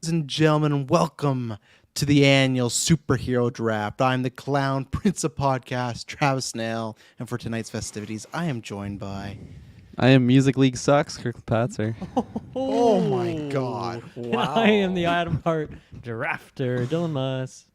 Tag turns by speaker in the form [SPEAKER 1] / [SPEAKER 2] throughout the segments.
[SPEAKER 1] and gentlemen, welcome to the annual superhero draft. I'm the clown prince of podcast, Travis Snail, and for tonight's festivities, I am joined by.
[SPEAKER 2] I am Music League Sucks, Kirk Patzer.
[SPEAKER 1] Oh my God!
[SPEAKER 3] And I am the Adam Hart drafter, Dylan Muss.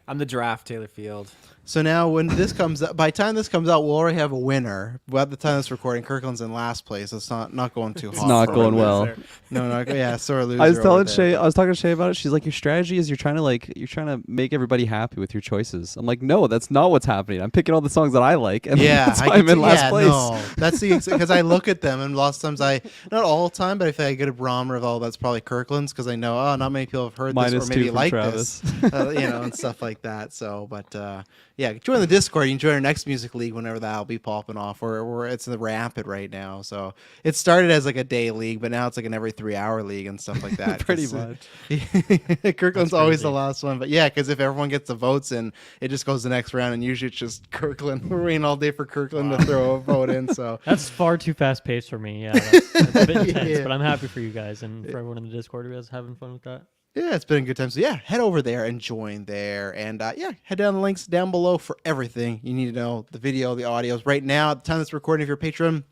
[SPEAKER 4] I'm the draft, Taylor Field.
[SPEAKER 1] So now, when this comes out, by the time this comes out, we'll already have a winner. By the time this recording, Kirkland's in last place. So it's not going too hot.
[SPEAKER 2] It's not going well.
[SPEAKER 1] No, sore loser.
[SPEAKER 2] I was telling
[SPEAKER 1] over there.
[SPEAKER 2] Shay, I was talking to Shay about it. She's like, your strategy is you're trying to make everybody happy with your choices. I'm like, no, that's not what's happening. I'm picking all the songs that I like, and that's why I'm in last place.
[SPEAKER 1] No, that's the because I look at them, and lots of times not all the time, but if I get a barometer of that's probably Kirkland's because I know not many people have heard this or maybe like
[SPEAKER 2] Travis.
[SPEAKER 1] this, and stuff like that. So, but yeah, join the Discord. You can join our next music league whenever that'll be popping off. We're it's in the rampant right now. So it started as like a day league, but now it's like an every 3-hour league and stuff like that.
[SPEAKER 2] Pretty much.
[SPEAKER 1] Kirkland's always the last one, but yeah, because if everyone gets the votes in, it just goes the next round, and usually it's just Kirkland. We're waiting all day for Kirkland to throw a vote in. So
[SPEAKER 3] That's far too fast paced for me. Yeah, that's a bit intense, but I'm happy for you guys and for everyone in the Discord who is having fun with that.
[SPEAKER 1] yeah, it's been a good time. So yeah, head over there and join there, and head down the links down below for everything you need to know: the video, the audios. Right now, at the time of this recording, if you're a patron,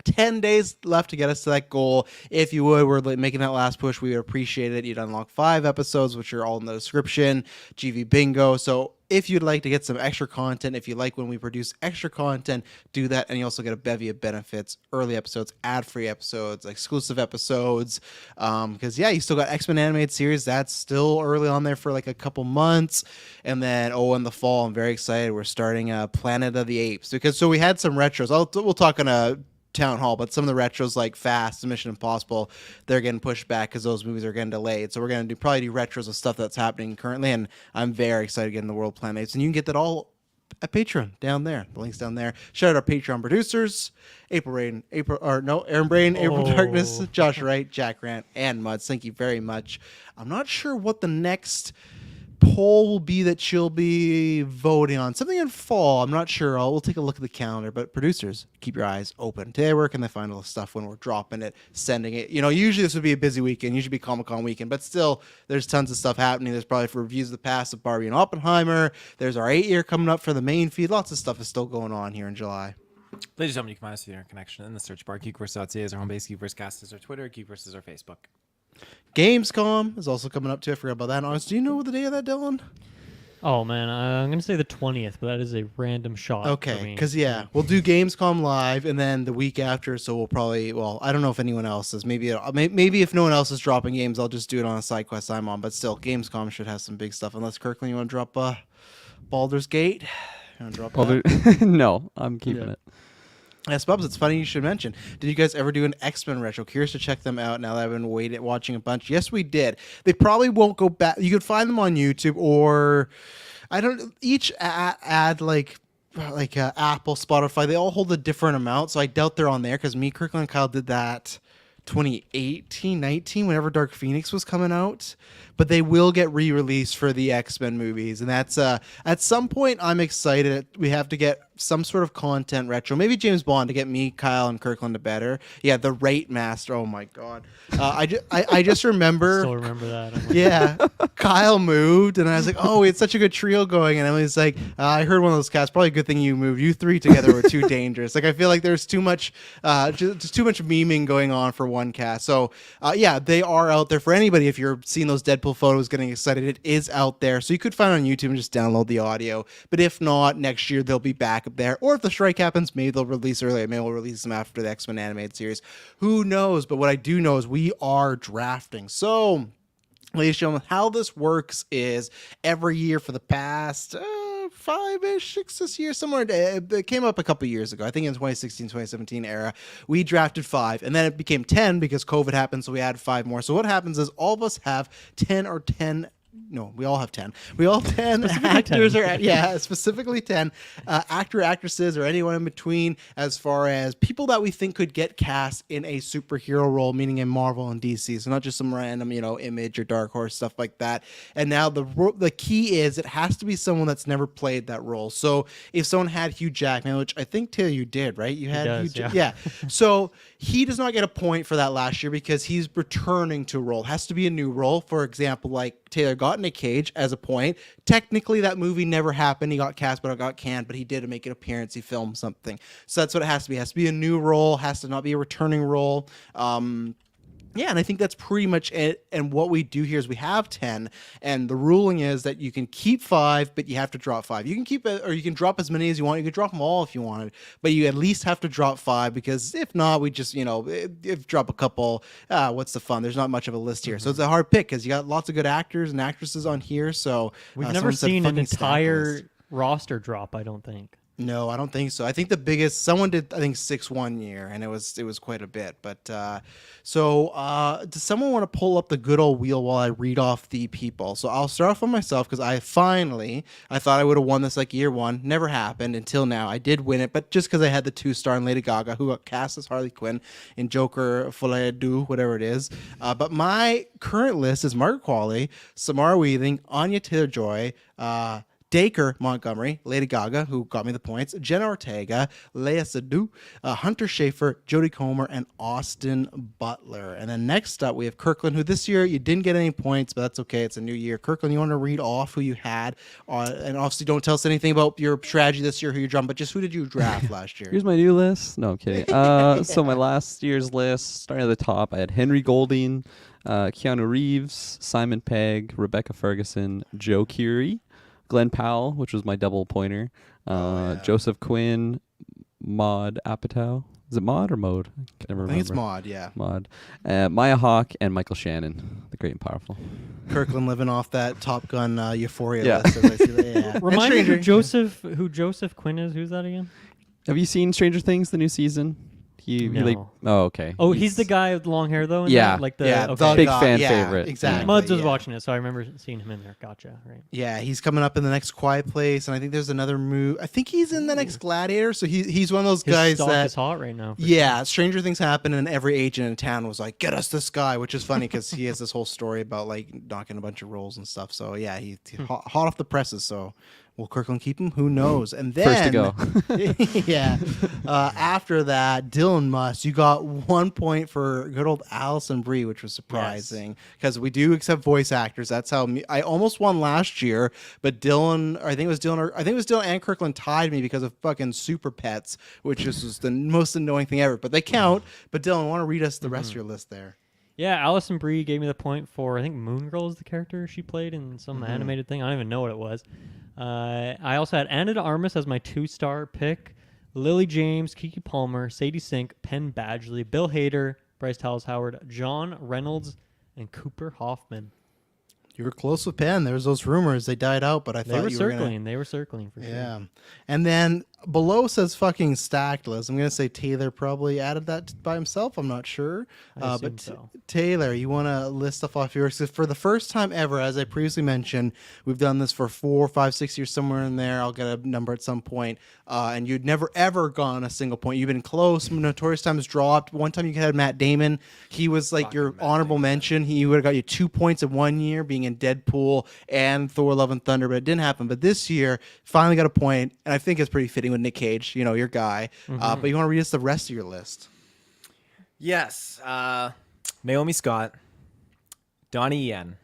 [SPEAKER 1] 10 days left to get us to that goal. If you would, we're making that last push. We would appreciate it. You'd unlock 5 episodes, which are all in the description. GV Bingo. So if you'd like to get some extra content, if you like when we produce extra content, do that. And you also get a bevy of benefits, early episodes, ad-free episodes, exclusive episodes. Because, you still got X-Men Animated Series. That's still early on there for like a couple months. And then, in the fall, I'm very excited. We're starting Planet of the Apes. So we had some retros. We'll talk on a Town Hall, but some of the retros like Fast and Mission Impossible, they're getting pushed back because those movies are getting delayed. So we're going to probably do retros of stuff that's happening currently, and I'm very excited to get in the World Planet Apes. And you can get that all at Patreon down there. The link's down there. Shout out our Patreon producers: Aaron Brain, April Darkness, Josh Wright, Jack Grant, and Muds. Thank you very much. I'm not sure what the next poll will be that she'll be voting on. Something in fall. I'm not sure. We'll take a look at the calendar. But producers, keep your eyes open. Today, where can they find all the stuff when we're dropping it, sending it? Usually this would be a busy weekend. Usually be Comic-Con weekend. But still, there's tons of stuff happening. There's probably for reviews of the past of Barbie and Oppenheimer. There's our 8-year coming up for the main feed. Lots of stuff is still going on here in July.
[SPEAKER 4] Ladies and gentlemen, you can find us through your connection in the search bar. GeekVerse.ca is our home base. GeekVerseCast is our Twitter. GeekVerse is our Facebook.
[SPEAKER 1] Gamescom is also coming up too. I forgot about that. Honest, do you know the day of that, Dylan?
[SPEAKER 3] Oh man, I'm gonna say the 20th, but that is a random shot.
[SPEAKER 1] Okay, because we'll do Gamescom live, and then the week after. So we'll probably, I don't know if anyone else is. Maybe if no one else is dropping games, I'll just do it on a side quest I'm on. But still, Gamescom should have some big stuff. Unless Kirkland, you want to drop Baldur's Gate? You want to drop that?
[SPEAKER 2] No, I'm keeping it.
[SPEAKER 1] Yes, Bubs, it's funny you should mention. Did you guys ever do an X-Men retro? Curious to check them out now that I've been watching a bunch. Yes, we did. They probably won't go back. You could find them on YouTube, or each ad like Apple, Spotify, they all hold a different amount, so I doubt they're on there because me, Kirkland, and Kyle did that 2018, 19, whenever Dark Phoenix was coming out. But they will get re-released for the X-Men movies, and that's at some point I'm excited. We have to get some sort of content retro, maybe James Bond, to get me, Kyle, and Kirkland to better. Yeah, the Rate Master. Oh my God, I just remember.
[SPEAKER 3] Still remember that.
[SPEAKER 1] Yeah, Kyle moved, and I was like, oh, we had such a good trio going, and Emily's like, I heard one of those casts. Probably a good thing you moved. You 3 together were too dangerous. Like I feel like there's too much, just too much memeing going on for one cast. So they are out there for anybody. If you're seeing those Deadpool photos, getting excited, it is out there. So you could find it on YouTube and just download the audio. But if not, next year they'll be back up there. Or if the strike happens, maybe they'll release earlier. Maybe we'll release them after the X-Men animated series. Who knows? But what I do know is we are drafting. So, ladies and gentlemen, how this works is every year for the past 5-ish, 6 years, somewhere. It came up a couple years ago. I think in 2016, 2017 era, we drafted 5, and then it became 10 because COVID happened, so we added 5 more. So what happens is all of us have 10 or 10 No, we all have 10. We all 10 actors
[SPEAKER 3] 10.
[SPEAKER 1] Specifically 10 actor, actresses, or anyone in between, as far as people that we think could get cast in a superhero role, meaning in Marvel and DC. So not just some random, Image or Dark Horse stuff like that. And now the key is it has to be someone that's never played that role. So if someone had Hugh Jackman, which I think Taylor you did, right? You had
[SPEAKER 3] yeah.
[SPEAKER 1] So he does not get a point for that last year because he's returning to a role. It has to be a new role. For example, like Taylor got Nick Cage as a point. Technically, that movie never happened. He got cast, but it got canned. But he did make an appearance. He filmed something. So that's what it has to be. It has to be a new role. Has to not be a returning role. Yeah, and I think that's pretty much it. And what we do here is we have 10, and the ruling is that you can keep 5, but you have to drop 5. You can keep it, or you can drop as many as you want. You can drop them all if you wanted, but you at least have to drop 5, because if not, we just, if drop a couple, what's the fun? There's not much of a list here. So it's a hard pick because you got lots of good actors and actresses on here. So
[SPEAKER 3] we've never seen an entire roster drop, I don't think.
[SPEAKER 1] No, I don't think so. I think the biggest someone did, I think 6 1 year, and it was quite a bit. But does someone want to pull up the good old wheel while I read off the people? So I'll start off with myself because I thought I would have won this like year one. Never happened until now. I did win it, but just because I had the 2-star in Lady Gaga, who got cast as Harley Quinn in Joker Folie à whatever it is. But my current list is Margaret Qualley, Samara Weaving, Anya Taylor-Joy, Dacre Montgomery, Lady Gaga, who got me the points, Jenna Ortega, Lea Seydoux, Hunter Schafer, Jodie Comer, and Austin Butler. And then next up, we have Kirkland, who this year you didn't get any points, but that's okay. It's a new year. Kirkland, you want to read off who you had? And obviously, don't tell us anything about your strategy this year, who you draft, but just who did you draft last year?
[SPEAKER 2] Here's my new list. No, I'm kidding. So my last year's list, starting at the top, I had Henry Golding, Keanu Reeves, Simon Pegg, Rebecca Ferguson, Joe Keery, Glenn Powell, which was my double pointer, Joseph Quinn, Maud Apatow. Is it Maud or Mode? I can never remember.
[SPEAKER 1] I think it's Maud, yeah.
[SPEAKER 2] Maud. Maya Hawke and Michael Shannon, the great and powerful.
[SPEAKER 1] Kirkland living off that Top Gun Euphoria
[SPEAKER 2] Yeah.
[SPEAKER 1] list. As I see that. Yeah.
[SPEAKER 3] Remind me who Joseph Quinn is. Who's that again?
[SPEAKER 2] Have you seen Stranger Things, the new season?
[SPEAKER 3] No.
[SPEAKER 2] Okay.
[SPEAKER 3] Oh, he's the guy with the long hair though.
[SPEAKER 2] Yeah.
[SPEAKER 3] Like the
[SPEAKER 1] Yeah,
[SPEAKER 3] okay.
[SPEAKER 2] Big fan favorite.
[SPEAKER 1] Exactly.
[SPEAKER 3] Muds was
[SPEAKER 1] yeah.
[SPEAKER 3] watching it, so I remember seeing him in there. Gotcha. Right.
[SPEAKER 1] Yeah, he's coming up in the next Quiet Place, and I think there's another move. I think he's in the next Gladiator, so he's one of those
[SPEAKER 3] His
[SPEAKER 1] guys
[SPEAKER 3] stock
[SPEAKER 1] that
[SPEAKER 3] is hot right now.
[SPEAKER 1] Yeah, Stranger Things happened, and every agent in town was like, "Get us this guy," which is funny because he has this whole story about like knocking a bunch of roles and stuff. So yeah, he's hot off the presses. So will Kirkland keep him? Who knows? And then
[SPEAKER 2] First to go.
[SPEAKER 1] yeah, after that, Dylan Must, you got 1 point for good old Allison Brie, which was surprising because we do accept voice actors. That's how I almost won last year, but Dylan, I think it was Dylan and Kirkland tied me because of fucking Super Pets, which was the most annoying thing ever. But they count. But Dylan, want to read us the rest of your list there?
[SPEAKER 3] Yeah, Allison Brie gave me the point for, I think Moon Girl is the character she played in some animated thing. I don't even know what it was. I also had Anna de Armas as my 2-star pick, Lily James, Kiki Palmer, Sadie Sink, Penn Badgley, Bill Hader, Bryce Dallas Howard, John Reynolds, and Cooper Hoffman.
[SPEAKER 1] You were close with Penn. There was those rumors. They died out, but I thought
[SPEAKER 3] They were
[SPEAKER 1] you
[SPEAKER 3] circling.
[SPEAKER 1] were
[SPEAKER 3] They were circling for sure.
[SPEAKER 1] Yeah. And then below says fucking stacked list. I'm going to say Taylor probably added that by himself. I'm not sure.
[SPEAKER 3] I assume
[SPEAKER 1] But
[SPEAKER 3] so.
[SPEAKER 1] Taylor, you want to list stuff off yours? 'Cause for the first time ever, as I previously mentioned, we've done this for 4, 5, 6 years, somewhere in there. I'll get a number at some point. And you'd never, ever gone a single point. You've been close. Notorious Times dropped. One time you had Matt Damon. He was like your honorable mention. He would have got you 2 points in 1 year, being in Deadpool and Thor Love and Thunder, but it didn't happen. But this year, finally got a point, and I think it's pretty fitting with Nick Cage, your guy. But you want to read us the rest of your list?
[SPEAKER 4] Yes. Naomi Scott, Donnie Yen,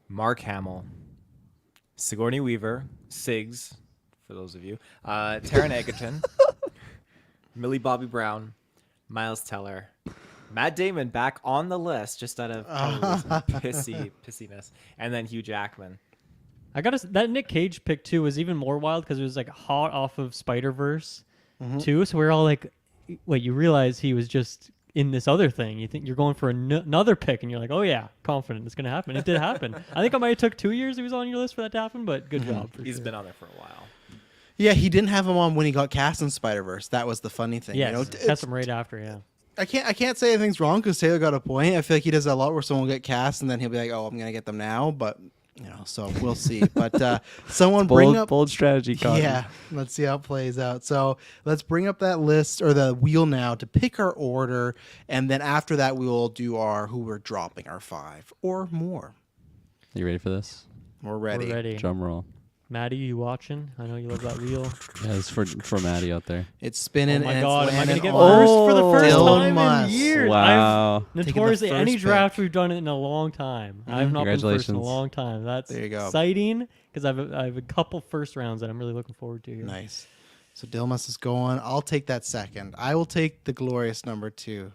[SPEAKER 4] Mark Hamill, Sigourney Weaver, Siggs, for those of you, Taron Egerton, Millie Bobby Brown, Miles Teller, Matt Damon back on the list just out of probably some pissiness, and then Hugh Jackman.
[SPEAKER 3] I gotta that Nick Cage pick too was even more wild because it was like hot off of Spider-Verse too. So we're all like, wait, you realize he was just in this other thing. You think you're going for another pick, and you're like, oh yeah, confident it's gonna happen. It did happen. I think it might have took 2 years he was on your list for that to happen, but good job.
[SPEAKER 4] He's been on there for a while.
[SPEAKER 1] Yeah, he didn't have him on when he got cast in Spider-Verse. That was the funny thing.
[SPEAKER 3] Yes, cast him right after. Yeah.
[SPEAKER 1] I can't say anything's wrong because Taylor got a point. I feel like he does that a lot where someone will get cast and then he'll be like, oh, I'm going to get them now. But So we'll see. But someone bring
[SPEAKER 2] Bold,
[SPEAKER 1] up.
[SPEAKER 2] bold strategy, Cotton.
[SPEAKER 1] Yeah, let's see how it plays out. So let's bring up that list or the wheel now to pick our order, and then after that we will do our who we're dropping our 5 or more.
[SPEAKER 2] You ready for this?
[SPEAKER 1] We're ready.
[SPEAKER 3] We're ready.
[SPEAKER 2] Drum roll.
[SPEAKER 3] Maddie, you watching? I know you love that wheel.
[SPEAKER 2] Yeah, it's for Maddie out there.
[SPEAKER 1] It's spinning.
[SPEAKER 3] Oh my
[SPEAKER 1] and
[SPEAKER 3] God,
[SPEAKER 1] it's
[SPEAKER 3] am I going to
[SPEAKER 1] landing
[SPEAKER 3] get
[SPEAKER 1] on
[SPEAKER 3] first for the first
[SPEAKER 1] Dylan
[SPEAKER 3] time
[SPEAKER 1] Musk.
[SPEAKER 3] in years?
[SPEAKER 2] Wow.
[SPEAKER 3] I've
[SPEAKER 1] Taking the
[SPEAKER 3] notoriously, any
[SPEAKER 1] first
[SPEAKER 3] draft
[SPEAKER 1] pick.
[SPEAKER 3] we've done it in a long time. I've not been first in a
[SPEAKER 2] Congratulations.
[SPEAKER 3] long time. That's
[SPEAKER 1] There you go.
[SPEAKER 3] exciting because I have a couple first rounds that I'm really looking forward to here.
[SPEAKER 1] Nice. So Dilmas is going. I'll take that second. I will take the glorious number 2.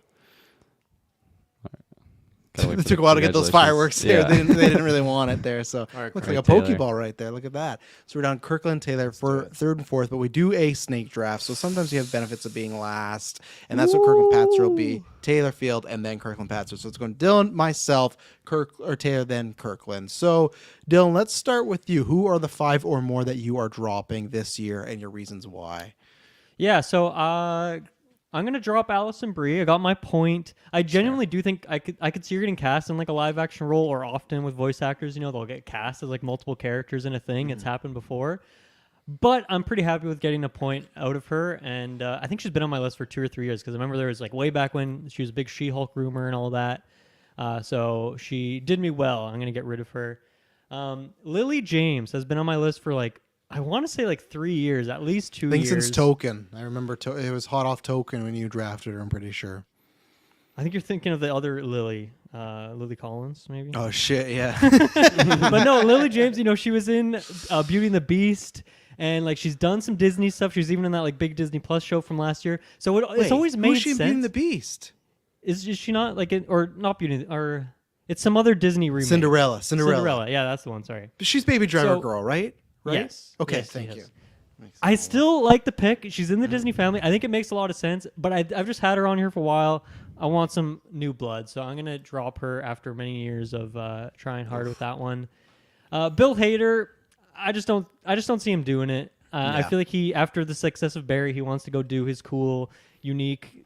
[SPEAKER 1] It took a while to get those fireworks there.
[SPEAKER 2] Yeah.
[SPEAKER 1] They didn't really want it there. So
[SPEAKER 4] right,
[SPEAKER 1] looks
[SPEAKER 2] right,
[SPEAKER 1] like a
[SPEAKER 2] Taylor.
[SPEAKER 1] Pokeball right there. Look at that. So we're down Kirkland, Taylor for 3rd and 4th, but we do a snake draft. So sometimes you have benefits of being last, and that's what Kirkland Patzer will be. Taylor Field and then Kirkland Patzer. So it's going Dylan, myself, Taylor, then Kirkland. So Dylan, let's start with you. Who are the 5 or more that you are dropping this year, and your reasons why?
[SPEAKER 3] Yeah, so I'm gonna drop Allison Brie. I got my point. I genuinely do think I could see her getting cast in like a live action role, or often with voice actors, they'll get cast as like multiple characters in a thing. It's happened before. But I'm pretty happy with getting a point out of her, and I think she's been on my list for 2 or 3 years because I remember there was like way back when she was a big She-Hulk rumor and all that. So she did me well. I'm gonna get rid of her. Lily James has been on my list for like I want to say like 3 years, at least 2
[SPEAKER 1] I think
[SPEAKER 3] years.
[SPEAKER 1] since Token. I remember it was hot off Token when you drafted her, I'm pretty sure.
[SPEAKER 3] I think you're thinking of the other Lily, Lily Collins, maybe.
[SPEAKER 1] Oh, shit, yeah.
[SPEAKER 3] But no, Lily James. She was in Beauty and the Beast, and like she's done some Disney stuff. She was even in that like big Disney Plus show from last year. So it's always made
[SPEAKER 1] who's she in
[SPEAKER 3] sense.
[SPEAKER 1] Beauty and the Beast?
[SPEAKER 3] Is she not like it, or not Beauty or it's some other Disney remake?
[SPEAKER 1] Cinderella.
[SPEAKER 3] Yeah, that's the one. Sorry.
[SPEAKER 1] She's Baby Driver
[SPEAKER 3] So-
[SPEAKER 1] girl, right? Right?
[SPEAKER 3] Yes.
[SPEAKER 1] Okay,
[SPEAKER 3] Yes,
[SPEAKER 1] thank
[SPEAKER 3] yes.
[SPEAKER 1] you.
[SPEAKER 3] I still like the pick. She's in the Disney family. I think it makes a lot of sense, but I've just had her on here for a while. I want some new blood, so I'm gonna drop her after many years of trying hard with that one. Bill Hader, I just don't see him doing it. I
[SPEAKER 1] Yeah.
[SPEAKER 3] feel like after the success of Barry, he wants to go do his cool, unique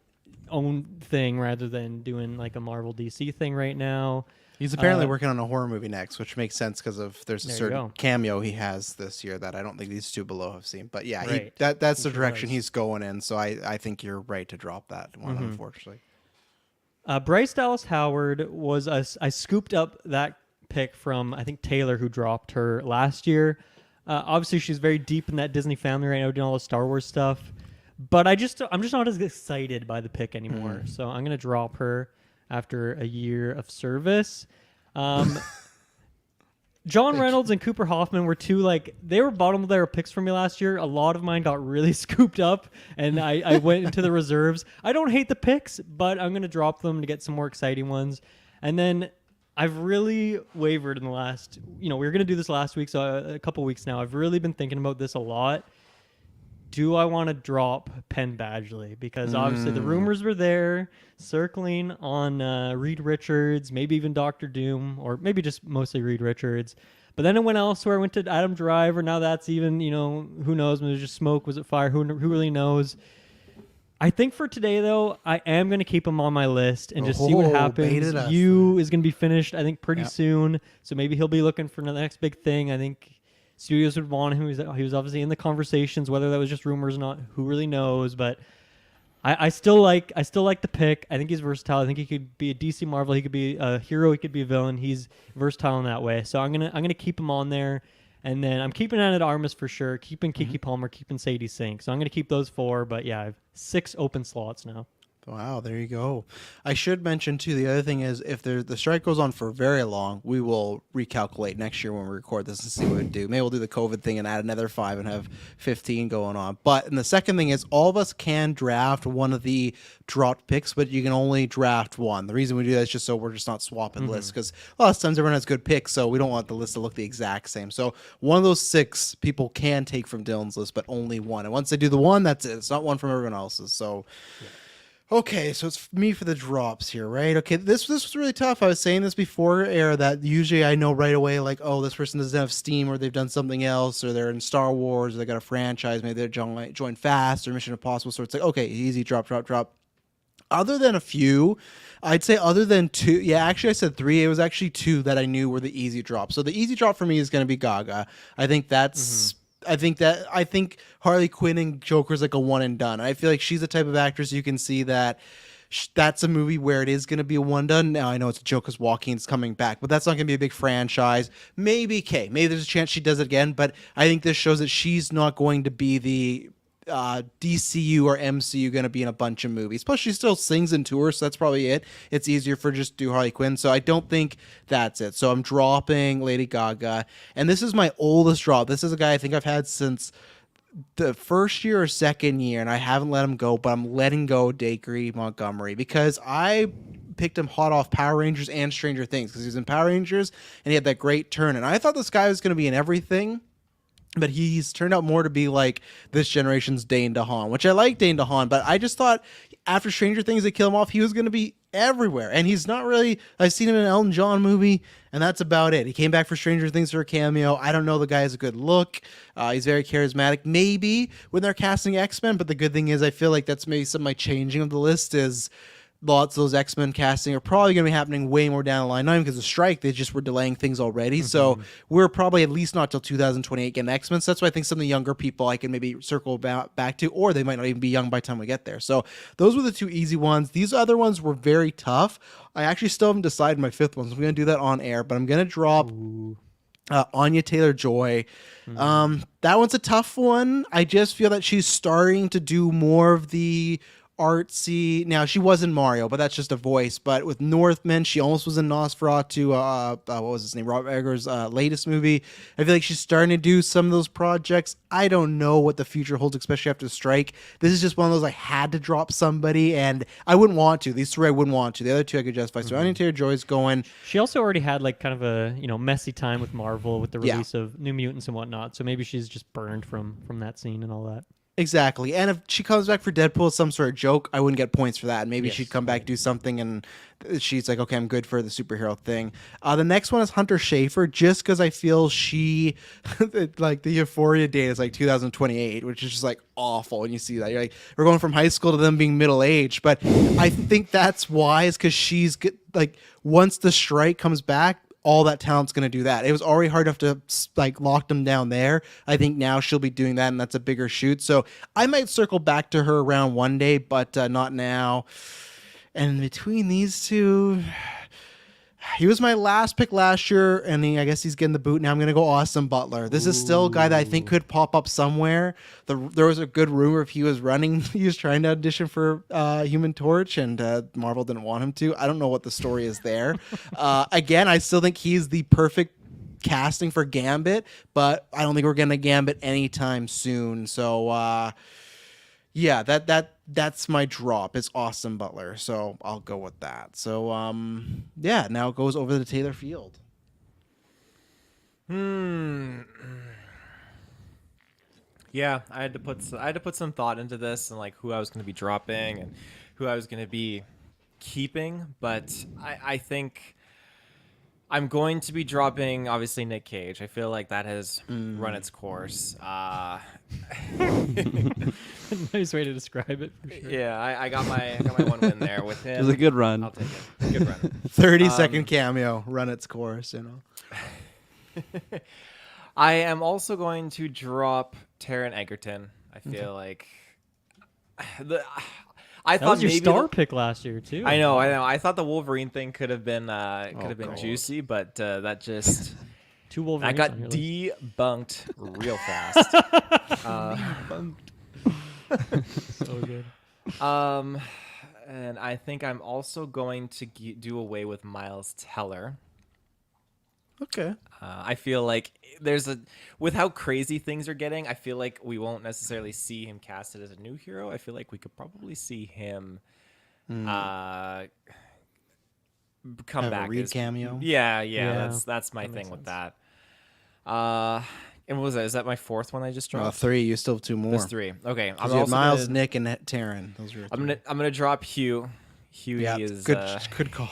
[SPEAKER 3] own thing rather than doing like a Marvel DC thing right now.
[SPEAKER 1] He's apparently working on a horror movie next, which makes sense because there's a
[SPEAKER 3] There you
[SPEAKER 1] certain
[SPEAKER 3] go.
[SPEAKER 1] cameo he has this year that I don't think these two below have seen. But yeah,
[SPEAKER 3] Right.
[SPEAKER 1] that's the
[SPEAKER 3] He sure
[SPEAKER 1] direction
[SPEAKER 3] does.
[SPEAKER 1] he's going in. So I think you're right to drop that one, unfortunately.
[SPEAKER 3] Bryce Dallas Howard was I scooped up that pick from I think Taylor, who dropped her last year. Obviously, she's very deep in that Disney family right now, doing all the Star Wars stuff. But I'm just not as excited by the pick anymore. So I'm gonna drop her after a year of service. John Reynolds and Cooper Hoffman were they were bottom of their picks for me last year. A lot of mine got really scooped up, and I went into the reserves. I don't hate the picks, but I'm going to drop them to get some more exciting ones. And then I've really wavered in the last, we were going to do this last week, so a couple weeks now. I've really been thinking about this a lot. Do I want to drop Penn Badgley? Because obviously the rumors were there circling on Reed Richards, maybe even Dr. Doom, or maybe just mostly Reed Richards. But then it went elsewhere, went to Adam Driver. Now that's even, who knows? Was it just smoke? Was it fire? Who really knows? I think for today, though, I am going to keep him on my list and just see what
[SPEAKER 1] baited
[SPEAKER 3] happens.
[SPEAKER 1] us.
[SPEAKER 3] You is going to be finished, I think, pretty
[SPEAKER 1] Yep.
[SPEAKER 3] soon. So maybe he'll be looking for the next big thing. I think studios would want him. He was obviously in the conversations, whether that was just rumors or not. Who really knows? But I still like the pick. I think he's versatile. I think he could be a DC Marvel. He could be a hero. He could be a villain. He's versatile in that way. So I'm gonna keep him on there. And then I'm keeping Anna de Armas for sure. Keeping Kiki Palmer. Keeping Sadie Sink. So I'm gonna keep those 4. But yeah, I have 6 open slots now.
[SPEAKER 1] Wow, there you go. I should mention too, the other thing is if the strike goes on for very long, we will recalculate next year when we record this and see what we do. Maybe we'll do the COVID thing and add another 5 and have 15 going on. But and the second thing is all of us can draft one of the dropped picks, but you can only draft one. The reason we do that is just so we're just not swapping lists, because a lot of times everyone has good picks, so we don't want the list to look the exact same. So one of those 6 people can take from Dylan's list, but only one. And once they do the one, that's it. It's not one from everyone else's. So okay, so it's me for the drops here, right? Okay, this was really tough. I was saying this before air that usually I know right away, like, oh, this person doesn't have Steam, or they've done something else, or they're in Star Wars, or they got a franchise, maybe they're join Fast or Mission Impossible. So it's like, okay, easy, drop. Other than a few, I'd say other than two. Yeah, actually, I said three. It was actually two that I knew were the easy drop. So the easy drop for me is going to be Gaga. I think that's. I think Harley Quinn and Joker's like a one and done. I feel like she's the type of actress you can see that. That's a movie where it is going to be a one done. Now I know it's a joke because Joaquin's coming back, but that's not going to be a big franchise. Maybe maybe there's a chance she does it again, but I think this shows that she's not going to be the DCU or MCU going to be in a bunch of movies. Plus, she still sings and tours, so that's probably it. It's easier for just do Harley Quinn, so I don't think that's it. So I'm dropping Lady Gaga, and this is my oldest drop. This is a guy I think I've had since the first year or second year, and I haven't let him go, but I'm letting go Dacre Montgomery because I picked him hot off Power Rangers and Stranger Things because he was in Power Rangers and he had that great turn, and I thought this guy was going to be in everything. But he's turned out more to be like this generation's Dane DeHaan, which I like Dane DeHaan, but I just thought after Stranger Things they kill him off, he was going to be everywhere. And he's not really. I've seen him in an Elton John movie, and that's about it. He came back for Stranger Things for a cameo. I don't know. The guy has a good look. He's very charismatic. Maybe when they're casting X-Men, but the good thing is I feel like that's maybe some of my changing of the list is lots of those X-Men casting are probably going to be happening way more down the line. Not even because of strike, they just were delaying things already. So we're probably at least not till 2028 getting X-Men. So that's why I think some of the younger people I can maybe circle back to, or they might not even be young by the time we get there. So those were the two easy ones. These other ones were very tough. I actually still haven't decided my fifth one, so I'm going to do that on air, but I'm going to drop Anya Taylor-Joy. That one's a tough one. I just feel that she's starting to do more of the artsy. Now she was in Mario, but that's just a voice. But with Northman, she almost was in Nosferatu. What was his name? Robert Eggers' latest movie. I feel like she's starting to do some of those projects. I don't know what the future holds, especially after the strike. This is just one of those I had to drop somebody, and I wouldn't want to. These three I wouldn't want to. The other two I could justify. So Anya Taylor-Joy's going.
[SPEAKER 3] She also already had like kind of a messy time with Marvel with the
[SPEAKER 1] Yeah.
[SPEAKER 3] release of New Mutants and whatnot. So maybe she's just burned from that scene and all that.
[SPEAKER 1] Exactly. And if she comes back for Deadpool as some sort of joke, I wouldn't get points for that. Maybe
[SPEAKER 3] Yes.
[SPEAKER 1] she'd come back, do something, and she's like, okay, I'm good for the superhero thing. The next one is Hunter Schafer, just because I feel she, like, the Euphoria date is like 2028, which is just like awful when you see that. You're like, we're going from high school to them being middle aged. But I think that's wise because she's like, once the strike comes back, all that talent's going to do that. It was already hard enough to like lock them down there. I think now she'll be doing that, and that's a bigger shoot. So I might circle back to her around one day, but not now. And between these two, he was my last pick last year, and I guess he's getting the boot now. I'm going to go Austin Butler. This is still a guy that I think could pop up somewhere. There was a good rumor if he was running, he was trying to audition for Human Torch, and Marvel didn't want him to. I don't know what the story is there. Again, I still think he's the perfect casting for Gambit, but I don't think we're getting a Gambit anytime soon. So, yeah, that's my drop. It's Austin Butler, so I'll go with that. So yeah, now it goes over to Taylor Field.
[SPEAKER 4] Yeah, I had to put some thought into this and like who I was going to be dropping and who I was going to be keeping, but I think I'm going to be dropping obviously Nick Cage. I feel like that has run its course.
[SPEAKER 3] Nice way to describe it. For sure.
[SPEAKER 4] Yeah, I got my one win there with him.
[SPEAKER 2] It was a good run.
[SPEAKER 4] I'll take it. Good run.
[SPEAKER 1] 30-second cameo, run its course, you know.
[SPEAKER 4] I am also going to drop Taron Egerton. I feel like I
[SPEAKER 3] That
[SPEAKER 4] thought
[SPEAKER 3] was your
[SPEAKER 4] maybe
[SPEAKER 3] star pick last year too.
[SPEAKER 4] I know. I thought the Wolverine thing could have been
[SPEAKER 1] God.
[SPEAKER 4] juicy, but that just
[SPEAKER 3] Two Wolverines.
[SPEAKER 4] I got
[SPEAKER 3] on your list.
[SPEAKER 4] debunked real fast.
[SPEAKER 3] So good.
[SPEAKER 4] And I think I'm also going to do away with Miles Teller.
[SPEAKER 1] Okay.
[SPEAKER 4] I feel like with how crazy things are getting, I feel like we won't necessarily see him casted as a new hero. I feel like we could probably see him come
[SPEAKER 1] Have
[SPEAKER 4] back
[SPEAKER 1] a Reed
[SPEAKER 4] as
[SPEAKER 1] cameo.
[SPEAKER 3] Yeah,
[SPEAKER 4] that's my
[SPEAKER 3] that
[SPEAKER 4] thing
[SPEAKER 3] makes
[SPEAKER 4] with
[SPEAKER 3] sense.
[SPEAKER 4] that. And what was that? Is that my fourth one I just dropped?
[SPEAKER 1] 3. You still have 2 more.
[SPEAKER 4] There's 3. Okay, I'm
[SPEAKER 1] You had
[SPEAKER 4] also
[SPEAKER 1] Miles,
[SPEAKER 4] gonna,
[SPEAKER 1] Nick, and Taryn. Those were your
[SPEAKER 4] I'm
[SPEAKER 1] 3.
[SPEAKER 4] gonna drop Hugh. Huey
[SPEAKER 1] Yeah,
[SPEAKER 4] is
[SPEAKER 1] good call.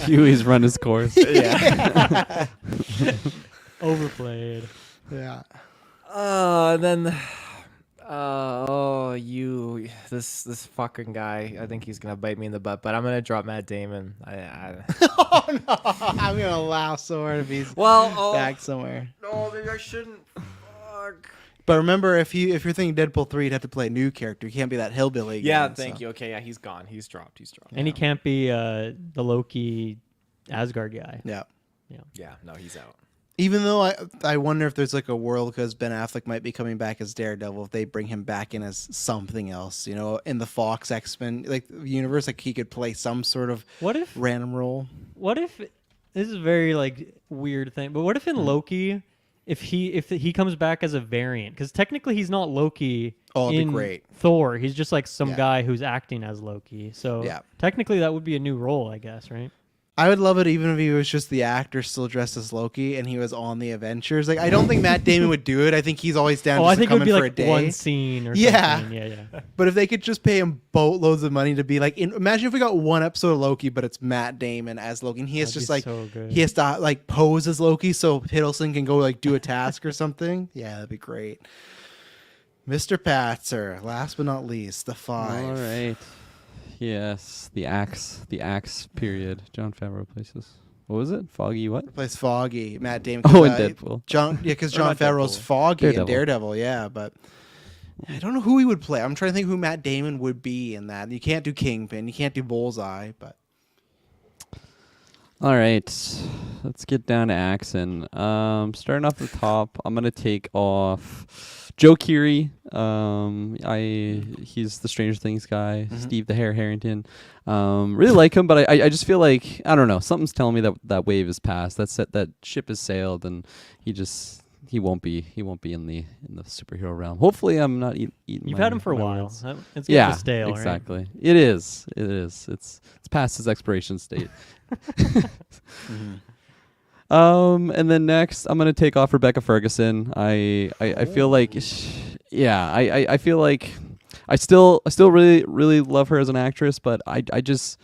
[SPEAKER 2] Huey's run his course.
[SPEAKER 4] yeah.
[SPEAKER 3] Overplayed.
[SPEAKER 1] Yeah.
[SPEAKER 4] Then This fucking guy. I think he's gonna bite me in the butt, but I'm gonna drop Matt Damon.
[SPEAKER 1] Oh no! I'm gonna laugh so hard if he's back somewhere.
[SPEAKER 4] No, maybe I shouldn't. Fuck.
[SPEAKER 1] But remember, if you're thinking Deadpool 3, you'd have to play a new character. You can't be that hillbilly.
[SPEAKER 4] Yeah,
[SPEAKER 1] again,
[SPEAKER 4] thank
[SPEAKER 1] so.
[SPEAKER 4] you. Okay, yeah, he's gone. He's dropped.
[SPEAKER 3] And he can't be the Loki Asgard guy.
[SPEAKER 1] Yeah.
[SPEAKER 4] Yeah, no, he's out.
[SPEAKER 1] Even though I wonder if there's like a world, because Ben Affleck might be coming back as Daredevil, if they bring him back in as something else, in the Fox X-Men like universe, like he could play some sort of
[SPEAKER 3] What if
[SPEAKER 1] random role.
[SPEAKER 3] What if this is a very like weird thing, but what if in Loki, if he comes back as a variant, because technically he's not Loki.
[SPEAKER 1] Oh, it'd be
[SPEAKER 3] in
[SPEAKER 1] great.
[SPEAKER 3] Thor, he's just like some
[SPEAKER 1] Yeah.
[SPEAKER 3] guy who's acting as Loki. So
[SPEAKER 1] Yeah.
[SPEAKER 3] technically that would be a new role, I guess, right?
[SPEAKER 1] I would love it even if he was just the actor still dressed as Loki and he was on the Adventures. Like I don't think Matt Damon would do it. I think he's always down
[SPEAKER 3] Oh,
[SPEAKER 1] just
[SPEAKER 3] I
[SPEAKER 1] to
[SPEAKER 3] think it
[SPEAKER 1] come
[SPEAKER 3] would be
[SPEAKER 1] in for a
[SPEAKER 3] like
[SPEAKER 1] day.
[SPEAKER 3] one scene or
[SPEAKER 1] Yeah.
[SPEAKER 3] something. Yeah.
[SPEAKER 1] But if they could just pay him boatloads of money to be like, imagine if we got one episode of Loki, but it's Matt Damon as Loki. And he has
[SPEAKER 3] That'd
[SPEAKER 1] just
[SPEAKER 3] be
[SPEAKER 1] like
[SPEAKER 3] so good.
[SPEAKER 1] he has to like pose as Loki so Hiddleston can go like do a task or something. Yeah, that'd be great. Mr. Patzer, last but not least, the 5.
[SPEAKER 2] All right. Yes, the axe period. John Favreau places. What was it? Foggy what?
[SPEAKER 1] Plays Foggy, Matt Damon.
[SPEAKER 2] Oh, in Deadpool.
[SPEAKER 1] Because
[SPEAKER 2] Or
[SPEAKER 1] John
[SPEAKER 2] not
[SPEAKER 1] Favreau's
[SPEAKER 2] Deadpool.
[SPEAKER 1] Foggy in
[SPEAKER 2] Daredevil.
[SPEAKER 1] Daredevil, yeah, but I don't know who he would play. I'm trying to think who Matt Damon would be in that. You can't do Kingpin, you can't do Bullseye, but
[SPEAKER 2] All right, let's get down to Axon. Starting off the top, I'm gonna take off Joe Keery. He's the Stranger Things guy. Steve the Hare Harrington. Really like him, but I just feel like I don't know. Something's telling me that wave is past. That ship has sailed, and he won't be in the superhero realm. Hopefully, I'm not eating.
[SPEAKER 3] You've
[SPEAKER 2] my-
[SPEAKER 3] had him for a
[SPEAKER 2] my
[SPEAKER 3] while.
[SPEAKER 2] words.
[SPEAKER 3] It's getting stale,
[SPEAKER 2] exactly.
[SPEAKER 3] right?
[SPEAKER 2] It is. It's past his expiration state. And then next, I'm gonna take off Rebecca Ferguson. I feel like, I feel like I still really love her as an actress, but I don't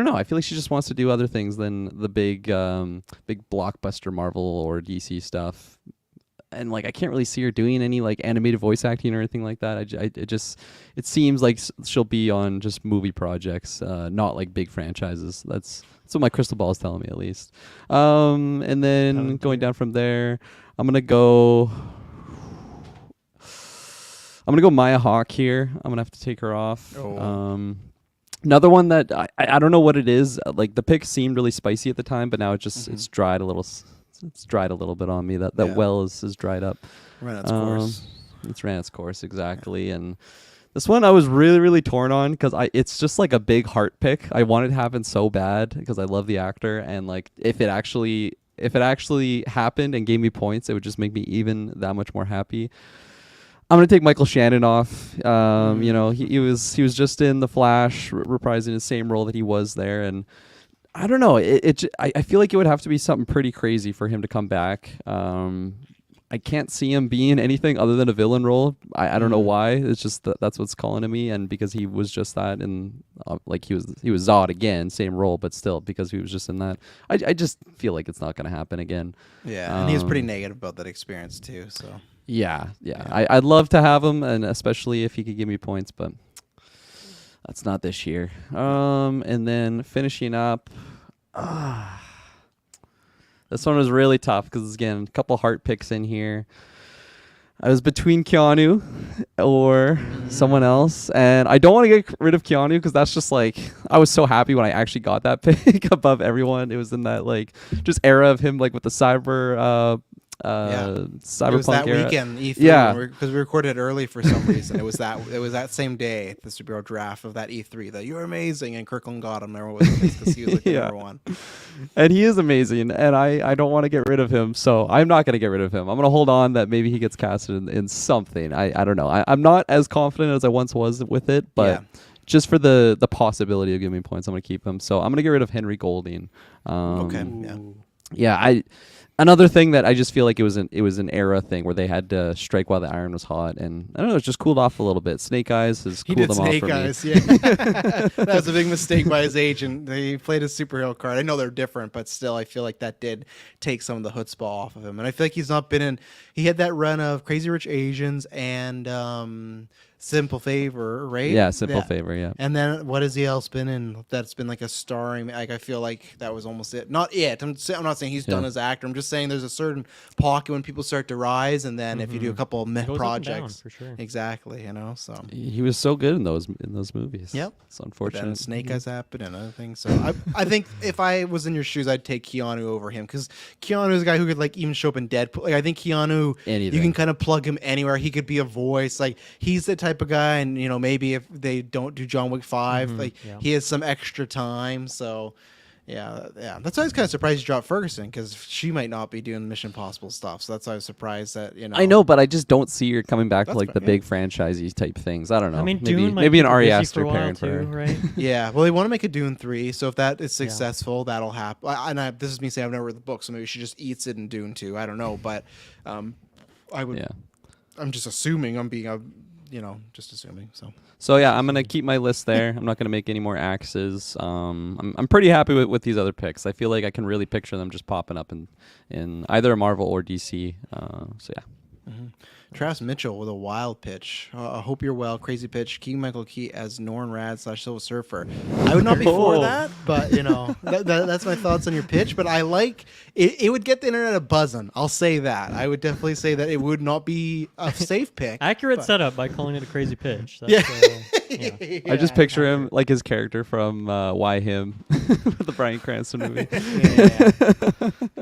[SPEAKER 2] know. I feel like she just wants to do other things than the big blockbuster Marvel or DC stuff. And like I can't really see her doing any like animated voice acting or anything like that. It seems like she'll be on just movie projects, not like big franchises. That's what my crystal ball is telling me at least. And then going down from there, I'm gonna go Maya Hawke here. I'm gonna have to take her off. Another one that I don't know what it is. Like the pick seemed really spicy at the time, but now it's dried a little. It's dried a little bit on me. That well is dried up.
[SPEAKER 1] ran its course.
[SPEAKER 2] It's ran its course exactly. And this one I was really torn on because it's just like a big heart pick. I want it to happen so bad because I love the actor, and like if it actually happened and gave me points, it would just make me even that much more happy. I'm gonna take Michael Shannon off. He was just in The Flash, reprising the same role that he was there, and I don't know. I feel like it would have to be something pretty crazy for him to come back. I can't see him being anything other than a villain role. I don't know why. It's just that's what's calling to me, and because he was just that, and like he was Zod again, same role, but still because he was just in that. I just feel like it's not going to happen again.
[SPEAKER 1] Yeah, and he was pretty negative about that experience too. So
[SPEAKER 2] yeah. I'd love to have him, and especially if he could give me points, but that's not this year. And then finishing up, this one was really tough because again, a couple heart picks in here. I was between Keanu or someone else, and I don't want to get rid of Keanu because that's just like I was so happy when I actually got that pick above everyone. It was in that like just era of him like with the cyberpunk
[SPEAKER 1] it was that
[SPEAKER 2] era.
[SPEAKER 1] weekend E3,
[SPEAKER 2] Yeah.
[SPEAKER 1] because we recorded it early for some reason. It was that same day, the superhero draft of that E3. That you're amazing, and Kirkland got him. Remember what it was because he was like the number one.
[SPEAKER 2] And he is amazing, and I don't want to get rid of him, so I'm not going to get rid of him. I'm going to hold on that maybe he gets casted in something. I don't know. I'm not as confident as I once was with it, but just for the possibility of giving me points, I'm going to keep him. So I'm going to get rid of Henry Golding.
[SPEAKER 1] Okay.
[SPEAKER 2] Yeah, Another thing that I just feel like it was an era thing where they had to strike while the iron was hot, and I don't know, it's just cooled off a little bit. Snake Eyes has
[SPEAKER 1] He
[SPEAKER 2] cooled
[SPEAKER 1] did
[SPEAKER 2] them off
[SPEAKER 1] Snake
[SPEAKER 2] for
[SPEAKER 1] Eyes,
[SPEAKER 2] me.
[SPEAKER 1] yeah. That was a big mistake by his agent. They played a superhero card. I know they're different, but still, I feel like that did take some of the chutzpah off of him. And I feel like he's not been in. He had that run of Crazy Rich Asians and Simple Favor, right?
[SPEAKER 2] Yeah, Simple Favor, yeah.
[SPEAKER 1] And then what has he else been in that's been like a starring? Like I feel like that was almost it. Not it. I'm not saying he's done as actor. I'm just saying there's a certain pocket when people start to rise, and then if you do a couple of
[SPEAKER 3] Goes up and down,
[SPEAKER 1] projects,
[SPEAKER 3] for sure.
[SPEAKER 1] exactly. You know, so.
[SPEAKER 2] He was so good in those movies.
[SPEAKER 1] Yep.
[SPEAKER 2] It's
[SPEAKER 1] Then
[SPEAKER 2] unfortunate.
[SPEAKER 1] Snake Eyes happened and other things. So I think if I was in your shoes, I'd take Keanu over him because Keanu is a guy who could like even show up in Deadpool. Like I think Keanu,
[SPEAKER 2] Anything.
[SPEAKER 1] you can kind of plug him anywhere. He could be a voice. Like he's the type of guy, and you know maybe if they don't do John Wick 5, like
[SPEAKER 3] yeah.
[SPEAKER 1] he has some extra time. So yeah. That's why I was kind of surprised you dropped Ferguson because she might not be doing Mission Impossible stuff. So that's why I was surprised that
[SPEAKER 2] I know, but I just don't see her coming back to
[SPEAKER 1] That's
[SPEAKER 2] like
[SPEAKER 1] fair,
[SPEAKER 2] the big franchisey type things. I don't know.
[SPEAKER 3] I mean,
[SPEAKER 2] maybe
[SPEAKER 3] Dune might
[SPEAKER 2] maybe an
[SPEAKER 3] keep her
[SPEAKER 2] Ari
[SPEAKER 3] busy
[SPEAKER 2] Aster
[SPEAKER 3] for a while
[SPEAKER 2] parent for
[SPEAKER 3] too,
[SPEAKER 2] her.
[SPEAKER 3] right?
[SPEAKER 1] Yeah, well, they want to make a Dune 3, so if that is successful, that'll happen. This is me saying I've never read the book, so maybe she just eats it in Dune 2. I don't know, but I would.
[SPEAKER 2] Yeah.
[SPEAKER 1] I'm just assuming. I'm being just assuming.
[SPEAKER 2] So yeah, I'm gonna keep my list there. I'm not gonna make any more axes. I'm pretty happy with these other picks. I feel like I can really picture them just popping up in either Marvel or DC. So yeah.
[SPEAKER 1] Travis Mitchell with a wild pitch. I hope you're well. Crazy pitch. King Michael Key as Norn Rad / Silver Surfer. I would not be for that, but that's my thoughts on your pitch. But I like it. It would get the internet a buzzing. I'll say that. I would definitely say that it would not be a safe pick.
[SPEAKER 3] Accurate setup by calling it a crazy pitch. That's,
[SPEAKER 1] Yeah.
[SPEAKER 2] I just picture him like his character from Why Him, the Bryan Cranston movie.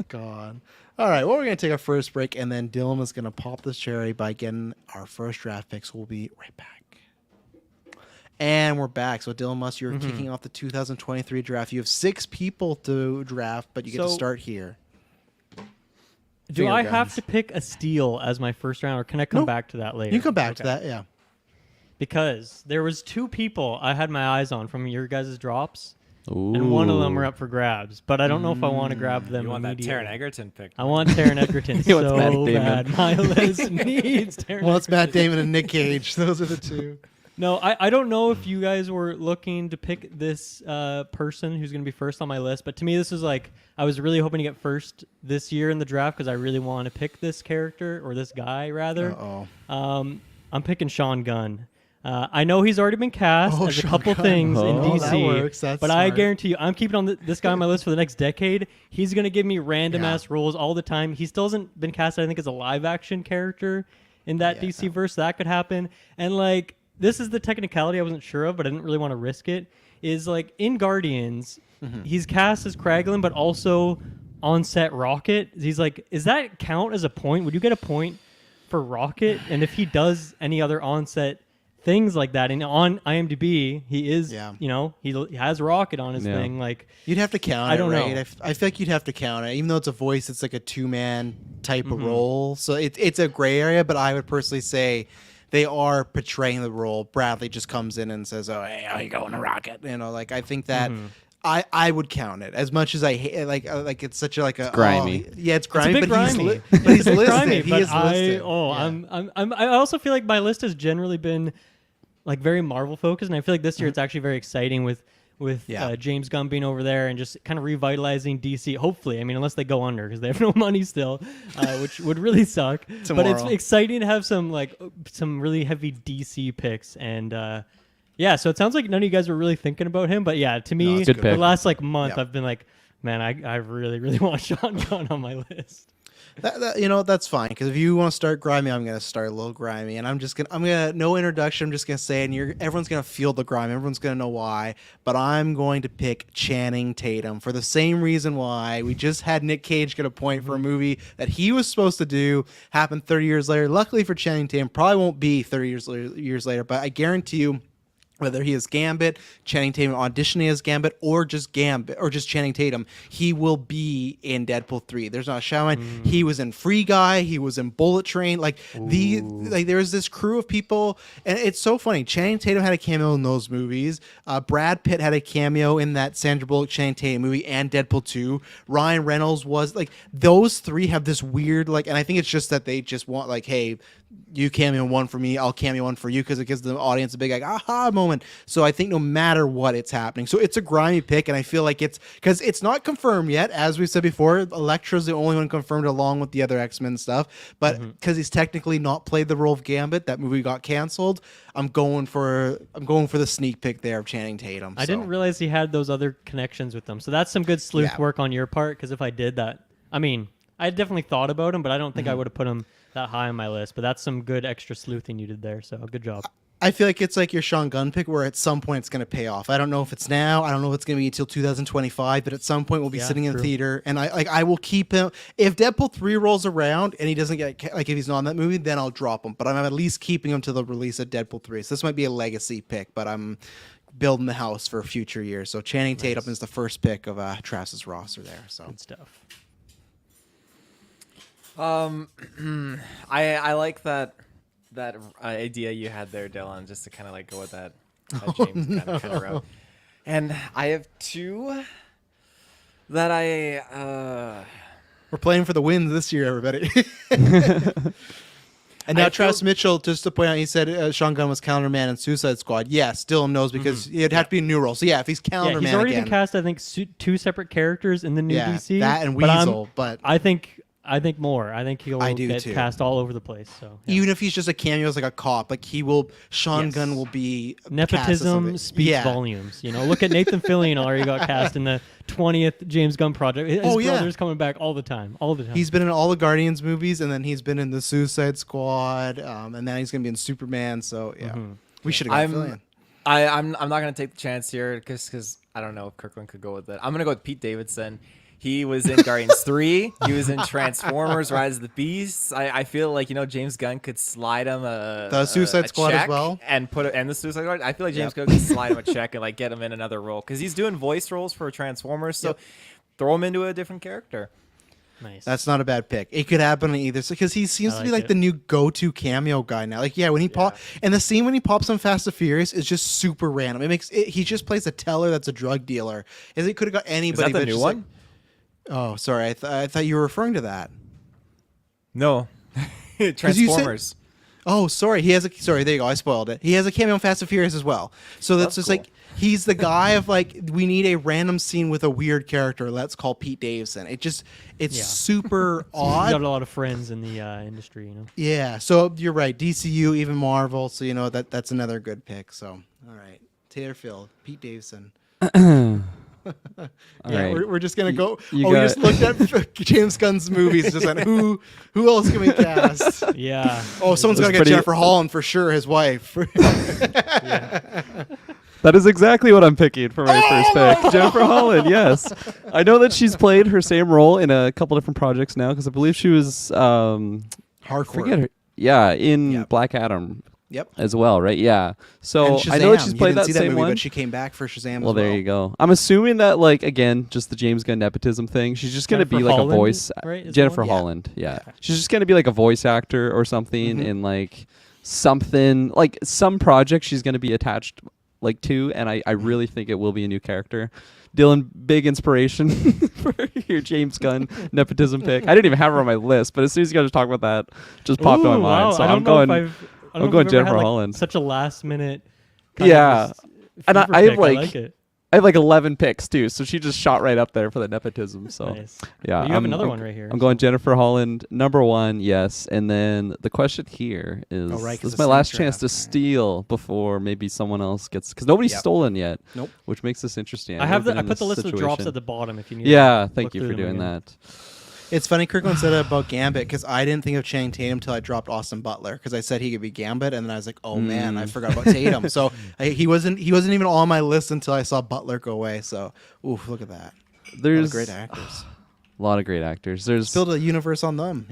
[SPEAKER 1] God. All right, well, we're going to take our first break, and then Dylan is going to pop this cherry by getting our first draft picks. We'll be right back. And we're back. So, Dylan Muss, you're kicking off the 2023 draft. You have 6 people to draft, but you get to
[SPEAKER 3] So-
[SPEAKER 1] start here.
[SPEAKER 3] Do
[SPEAKER 1] Finger
[SPEAKER 3] I
[SPEAKER 1] guns.
[SPEAKER 3] have to pick a steal as my first round, or can I come back to that later?
[SPEAKER 1] You can come back to
[SPEAKER 3] Okay.
[SPEAKER 1] that, yeah.
[SPEAKER 3] Because there was 2 people I had my eyes on from your guys' drops,
[SPEAKER 2] Ooh.
[SPEAKER 3] and one of them are up for grabs. But I don't know if I want to grab them
[SPEAKER 4] You want that
[SPEAKER 3] immediately.
[SPEAKER 4] Taron Egerton pick?
[SPEAKER 3] I want Taron Egerton
[SPEAKER 2] He wants
[SPEAKER 3] so
[SPEAKER 2] Matt Damon.
[SPEAKER 3] bad. My list needs Taron.
[SPEAKER 1] Well, it's Matt Damon and Nick Cage. Those are the 2.
[SPEAKER 3] No, I don't know if you guys were looking to pick this person who's going to be first on my list, but to me, this is like, I was really hoping to get first this year in the draft because I really want to pick this character, or this guy, rather.
[SPEAKER 1] Uh-oh.
[SPEAKER 3] I'm picking Sean Gunn. I know he's already been cast as a
[SPEAKER 1] Sean
[SPEAKER 3] couple
[SPEAKER 1] Gunn.
[SPEAKER 3] things in
[SPEAKER 2] Oh,
[SPEAKER 3] DC,
[SPEAKER 1] that works. That's
[SPEAKER 3] but I
[SPEAKER 1] smart.
[SPEAKER 3] guarantee you, I'm keeping on this guy on my list for the next decade. He's going to give me random-ass roles all the time. He still hasn't been cast, I think, as a live-action character in that DC verse. That could happen. And, like, this is the technicality I wasn't sure of, but I didn't really want to risk it, is, like, in Guardians, he's cast as Kraglin, but also on-set Rocket. He's like, does that count as a point? Would you get a point for Rocket? And if he does any other on-set things like that, and on IMDb, he is, he has Rocket on his thing. Like,
[SPEAKER 1] You'd have to count
[SPEAKER 3] I don't
[SPEAKER 1] it, right?
[SPEAKER 3] know.
[SPEAKER 1] I feel like you'd have to count it. Even though it's a voice, it's like a 2-man type of role. So it's a gray area, but I would personally say they are portraying the role. Bradley just comes in and says, "Oh, hey, how you going to Rocket?" Like I think that I would count it as much as I hate. Like it's such a a
[SPEAKER 2] grimy.
[SPEAKER 1] yeah, it's
[SPEAKER 3] it's a
[SPEAKER 1] grimy,
[SPEAKER 3] bit
[SPEAKER 1] but
[SPEAKER 3] grimy.
[SPEAKER 1] he's but he's
[SPEAKER 3] It's
[SPEAKER 1] listed.
[SPEAKER 3] grimy,
[SPEAKER 1] He
[SPEAKER 3] but
[SPEAKER 1] is listed.
[SPEAKER 3] I also feel like my list has generally been like very Marvel focused, and I feel like this year it's actually very exciting with James Gunn being over there and just kind of revitalizing DC. Hopefully, I mean, unless they go under because they have no money still, which would really suck. But it's
[SPEAKER 1] Tomorrow.
[SPEAKER 3] exciting to have some really heavy DC picks, and yeah. So it sounds like none of you guys were really thinking about him, but yeah, to me,
[SPEAKER 1] it's
[SPEAKER 2] Good
[SPEAKER 3] the
[SPEAKER 2] pick.
[SPEAKER 3] last month
[SPEAKER 1] Yeah.
[SPEAKER 3] I've been like, man, I really really want Sean Gunn on my list.
[SPEAKER 1] That's fine because if you want to start grimy, I'm gonna start a little grimy, and I'm gonna no introduction. I'm just gonna say, and everyone's gonna feel the grime. Everyone's gonna know why, but I'm going to pick Channing Tatum for the same reason why we just had Nick Cage get a point for a movie that he was supposed to do happened 30 years later. Luckily for Channing Tatum, probably won't be 30 years later, but I guarantee you, Whether he is Gambit, Channing Tatum auditioning as Gambit, or just Gambit, or just Channing Tatum, he will be in Deadpool 3. There's not a shadow. He was in Free Guy. He was in Bullet Train. Like there's this crew of people, and it's so funny. Channing Tatum had a cameo in those movies. Brad Pitt had a cameo in that Sandra Bullock Channing Tatum movie and Deadpool 2. Ryan Reynolds was like, those three have this weird like, and I think it's just that they just want like, hey, you cameo one for me, I'll cameo one for you, because it gives the audience a big like aha moment. So I think no matter what, it's happening. So it's a grimy pick, and I feel like it's because it's not confirmed yet. As we said before, Elektra's the only one confirmed along with the other X-Men stuff. But because he's technically not played the role of Gambit, that movie got canceled. I'm going for the sneak pick there of Channing Tatum.
[SPEAKER 3] I didn't realize he had those other connections with them. So that's some good sleuth work on your part, because if I did that, I mean, I definitely thought about him, but I don't think I would have put him that high on my list. But that's some good extra sleuthing you did there. So good job.
[SPEAKER 1] I feel like it's like your Sean Gunn pick, where at some point it's going to pay off. I don't know if it's now. I don't know if it's going to be until 2025, but at some point we'll be sitting in theater, and I will keep him. If Deadpool 3 rolls around and he doesn't get, like, if he's not in that movie, then I'll drop him. But I'm at least keeping him to the release of Deadpool 3. So this might be a legacy pick, but I'm building the house for future years. So Channing Tatum is the first pick of Travis's roster there. So
[SPEAKER 3] Good stuff.
[SPEAKER 4] I like that idea you had there, Dylan, just to kind of like go with that James kind of route. And I have two that
[SPEAKER 1] we're playing for the wins this year, everybody. And now Travis Mitchell, just to point out, he said Sean Gunn was Calendar Man in Suicide Squad. Yeah, still knows, because it'd have to be a new role. So yeah, if he's Calendar Man
[SPEAKER 3] he's already
[SPEAKER 1] again,
[SPEAKER 3] been cast, I think, two separate characters in the new DC.
[SPEAKER 1] that and
[SPEAKER 3] but
[SPEAKER 1] Weasel. But
[SPEAKER 3] I think more. I think he'll get cast all over the place. So
[SPEAKER 1] even if he's just a cameo as like a cop, like Sean Gunn will be
[SPEAKER 3] nepotism speaks volumes. You know, look at Nathan Fillion already got cast in the 20th James Gunn project. His brother's coming back all the time.
[SPEAKER 1] He's been in all the Guardians movies, and then he's been in the Suicide Squad, and now he's gonna be in Superman. So yeah, we should have got Fillion.
[SPEAKER 4] I'm not gonna take the chance here because I don't know if Kirkland could go with it. I'm gonna go with Pete Davidson. He was in Guardians 3. He was in Transformers: Rise of the Beasts. I feel like, James Gunn could slide him the
[SPEAKER 1] Suicide Squad
[SPEAKER 4] check
[SPEAKER 1] as well,
[SPEAKER 4] and the Suicide Squad. I feel like James Gunn could slide him a check and like get him in another role, because he's doing voice roles for Transformers. So throw him into a different character.
[SPEAKER 3] Nice.
[SPEAKER 1] That's not a bad pick. It could happen either, because he seems to be like the new go-to cameo guy now. Like, when he and the scene when he pops on Fast and Furious is just super random. He just plays a teller that's a drug dealer. He could have got anybody.
[SPEAKER 4] Is that the new one?
[SPEAKER 1] Oh, sorry. I thought you were referring to that.
[SPEAKER 4] No, Transformers.
[SPEAKER 1] Oh, sorry. Sorry, there you go. I spoiled it. He has a cameo in Fast and Furious as well. So that's just cool. Like, he's the guy of like, we need a random scene with a weird character. Let's call Pete Davidson. It's super odd.
[SPEAKER 3] He's got a lot of friends in the industry,
[SPEAKER 1] Yeah. So you're right. DCU, even Marvel. So that's another good pick. So all right, Taylorfield, Pete Davidson.
[SPEAKER 2] Right.
[SPEAKER 1] We're just gonna go. We just looked at James Gunn's movies. Just like who else can we cast?
[SPEAKER 3] Yeah.
[SPEAKER 1] Oh, someone's gotta get Jennifer Holland for sure. His wife.
[SPEAKER 2] That is exactly what I'm picking for my first pick. Jennifer Holland, yes. I know that she's played her same role in a couple different projects now, because I believe she was
[SPEAKER 1] Hardcore.
[SPEAKER 2] Forget her. Yeah, in Black Adam.
[SPEAKER 1] Yep.
[SPEAKER 2] As well, right? Yeah. So I know that she's played that same
[SPEAKER 1] movie,
[SPEAKER 2] one.
[SPEAKER 1] But she came back for Shazam.
[SPEAKER 2] Well, there you go. I'm assuming that, like, again, just the James Gunn nepotism thing. She's just gonna be like a voice.
[SPEAKER 3] Right?
[SPEAKER 2] Jennifer Holland. Yeah. She's just gonna be like a voice actor or something in like something, like some project she's gonna be attached like to, and I really think it will be a new character. Dylan, big inspiration for your James Gunn nepotism pick. I didn't even have her on my list, but as soon as you guys talk about that, just popped in my mind. So I'm going Jennifer Holland.
[SPEAKER 3] Such a last minute.
[SPEAKER 2] And I have like 11 picks too, so she just shot right up there for the nepotism. So
[SPEAKER 3] nice.
[SPEAKER 2] Yeah,
[SPEAKER 3] you have another one right here.
[SPEAKER 2] I'm going Jennifer Holland, number 1, yes. And then the question here is: this is my last chance to steal before maybe someone else gets, because nobody's stolen yet.
[SPEAKER 1] Nope.
[SPEAKER 2] Which makes this interesting.
[SPEAKER 3] I put the list of drops at the bottom if you need.
[SPEAKER 2] Yeah, thank you for doing that.
[SPEAKER 1] It's funny, Kirkland said about Gambit, because I didn't think of Channing Tatum until I dropped Austin Butler, because I said he could be Gambit, and then I was like, oh man, I forgot about Tatum. So he wasn't even on my list until I saw Butler go away. So, oof, look at that.
[SPEAKER 2] There's
[SPEAKER 1] great actors.
[SPEAKER 2] A lot of great actors. There's
[SPEAKER 1] build a universe on them,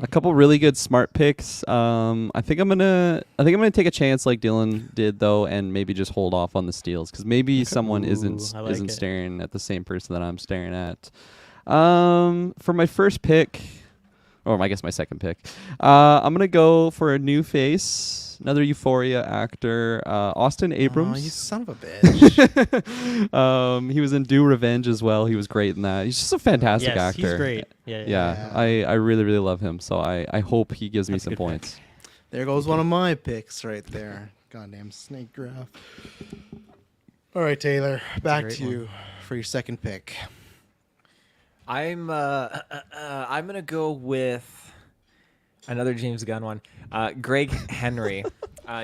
[SPEAKER 2] A couple really good smart picks. I think I'm gonna take a chance like Dylan did though, and maybe just hold off on the steals because maybe someone isn't
[SPEAKER 3] I like
[SPEAKER 2] isn't
[SPEAKER 3] it.
[SPEAKER 2] staring at the same person that I'm staring at. For my first pick, or I guess my second pick, I'm gonna go for a new face, another Euphoria actor, Austin Abrams.
[SPEAKER 1] Oh, you son of a bitch.
[SPEAKER 2] He was in Do Revenge as well. He was great in that. He's just a fantastic
[SPEAKER 3] Yes,
[SPEAKER 2] actor.
[SPEAKER 3] he's great. Yeah.
[SPEAKER 2] Yeah, I really, really love him. So I hope he gives me
[SPEAKER 3] That's a
[SPEAKER 2] some
[SPEAKER 3] good pick.
[SPEAKER 2] points.
[SPEAKER 1] There goes one of my picks right there. Goddamn snake draft. All right, Taylor, back
[SPEAKER 3] great
[SPEAKER 1] to you for your second pick.
[SPEAKER 4] I'm gonna go with another James Gunn one. Greg Henry.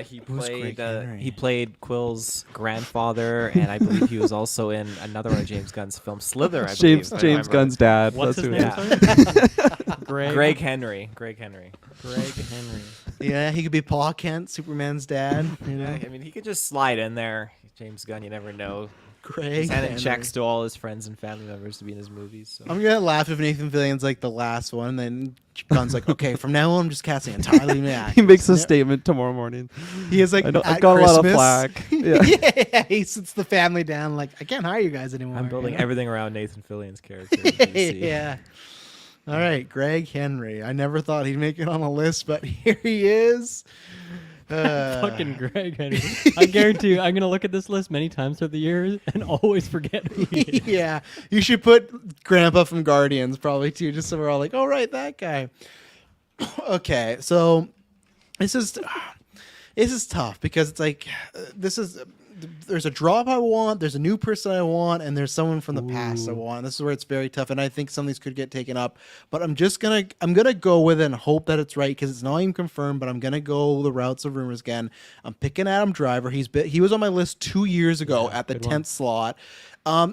[SPEAKER 4] He
[SPEAKER 1] Who's Greg
[SPEAKER 4] played
[SPEAKER 1] Henry?
[SPEAKER 4] he played Quill's grandfather, and I believe he was also in another one of James Gunn's films, Slither. I
[SPEAKER 2] James
[SPEAKER 4] believe, if I
[SPEAKER 2] James
[SPEAKER 4] remember.
[SPEAKER 2] Gunn's dad.
[SPEAKER 3] What's
[SPEAKER 2] That's
[SPEAKER 3] his
[SPEAKER 2] who
[SPEAKER 3] name?
[SPEAKER 2] it is.
[SPEAKER 3] Sorry?
[SPEAKER 4] Greg Henry. Greg Henry.
[SPEAKER 3] Greg Henry.
[SPEAKER 1] Yeah, he could be Pa Kent, Superman's dad. You know,
[SPEAKER 4] I mean, he could just slide in there. James Gunn, you never know.
[SPEAKER 1] Greg
[SPEAKER 4] He's handing
[SPEAKER 1] Henry.
[SPEAKER 4] checks to all his friends and family members to be in his movies. So.
[SPEAKER 1] I'm gonna laugh if Nathan Fillion's like the last one, then Gunn's like, okay, from now on, I'm just casting entirely new actors.
[SPEAKER 2] He makes a
[SPEAKER 1] Yeah.
[SPEAKER 2] statement tomorrow morning.
[SPEAKER 1] He is like,
[SPEAKER 2] I know,
[SPEAKER 1] at
[SPEAKER 2] I've got
[SPEAKER 1] Christmas,
[SPEAKER 2] a lot of flack. Yeah.
[SPEAKER 1] yeah, he sits the family down like, I can't hire you guys anymore.
[SPEAKER 4] I'm building
[SPEAKER 1] you know?
[SPEAKER 4] everything around Nathan Fillion's character. in DC.
[SPEAKER 1] Yeah. All right, Greg Henry. I never thought he'd make it on a list, but here he is.
[SPEAKER 3] Fucking Greg Henry. I guarantee you, I'm gonna look at this list many times through the years and always forget who he is.
[SPEAKER 1] Yeah, you should put Grandpa from Guardians probably too, just so we're all like, oh right, that guy. Okay, so this is tough because it's like there's a drop I want, there's a new person I want, and there's someone from the past I want. This is where it's very tough, and I think some of these could get taken up. But I'm gonna go with it and hope that it's right because it's not even confirmed. But I'm gonna go the routes of rumors again. I'm picking Adam Driver. He was on my list 2 years ago at the
[SPEAKER 3] good one.
[SPEAKER 1] 10th slot.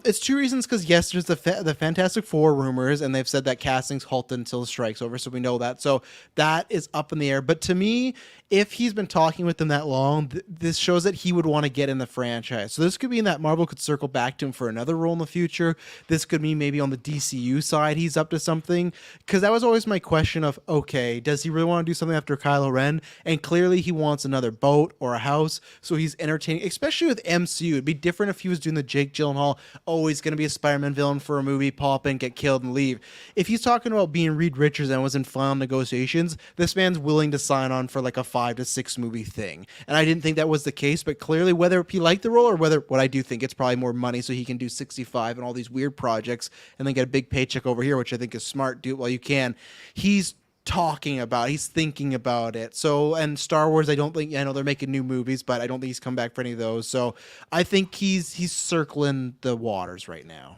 [SPEAKER 1] It's two reasons because yes, there's the Fantastic Four rumors, and they've said that casting's halted until the strike's over, so we know that. So that is up in the air. But to me, if he's been talking with them that long, this shows that he would want to get in the franchise. So this could mean that Marvel could circle back to him for another role in the future. This could mean maybe on the DCU side he's up to something. Because that was always my question of, okay, does he really want to do something after Kylo Ren? And clearly he wants another boat or a house, so he's entertaining, especially with MCU. It'd be different if he was doing the Jake Gyllenhaal, oh, he's going to be a Spider-Man villain for a movie, pop in, get killed, and leave. If he's talking about being Reed Richards and was in final negotiations, this man's willing to sign on for like a 5 to 6 movie thing. And I didn't think that was the case, but clearly whether he liked the role or whether, what I do think, it's probably more money so he can do 65 and all these weird projects and then get a big paycheck over here, which I think is smart. Do it while you can. He's thinking about it. So, and Star Wars, I know they're making new movies, but I don't think he's come back for any of those. So I think he's circling the waters right now.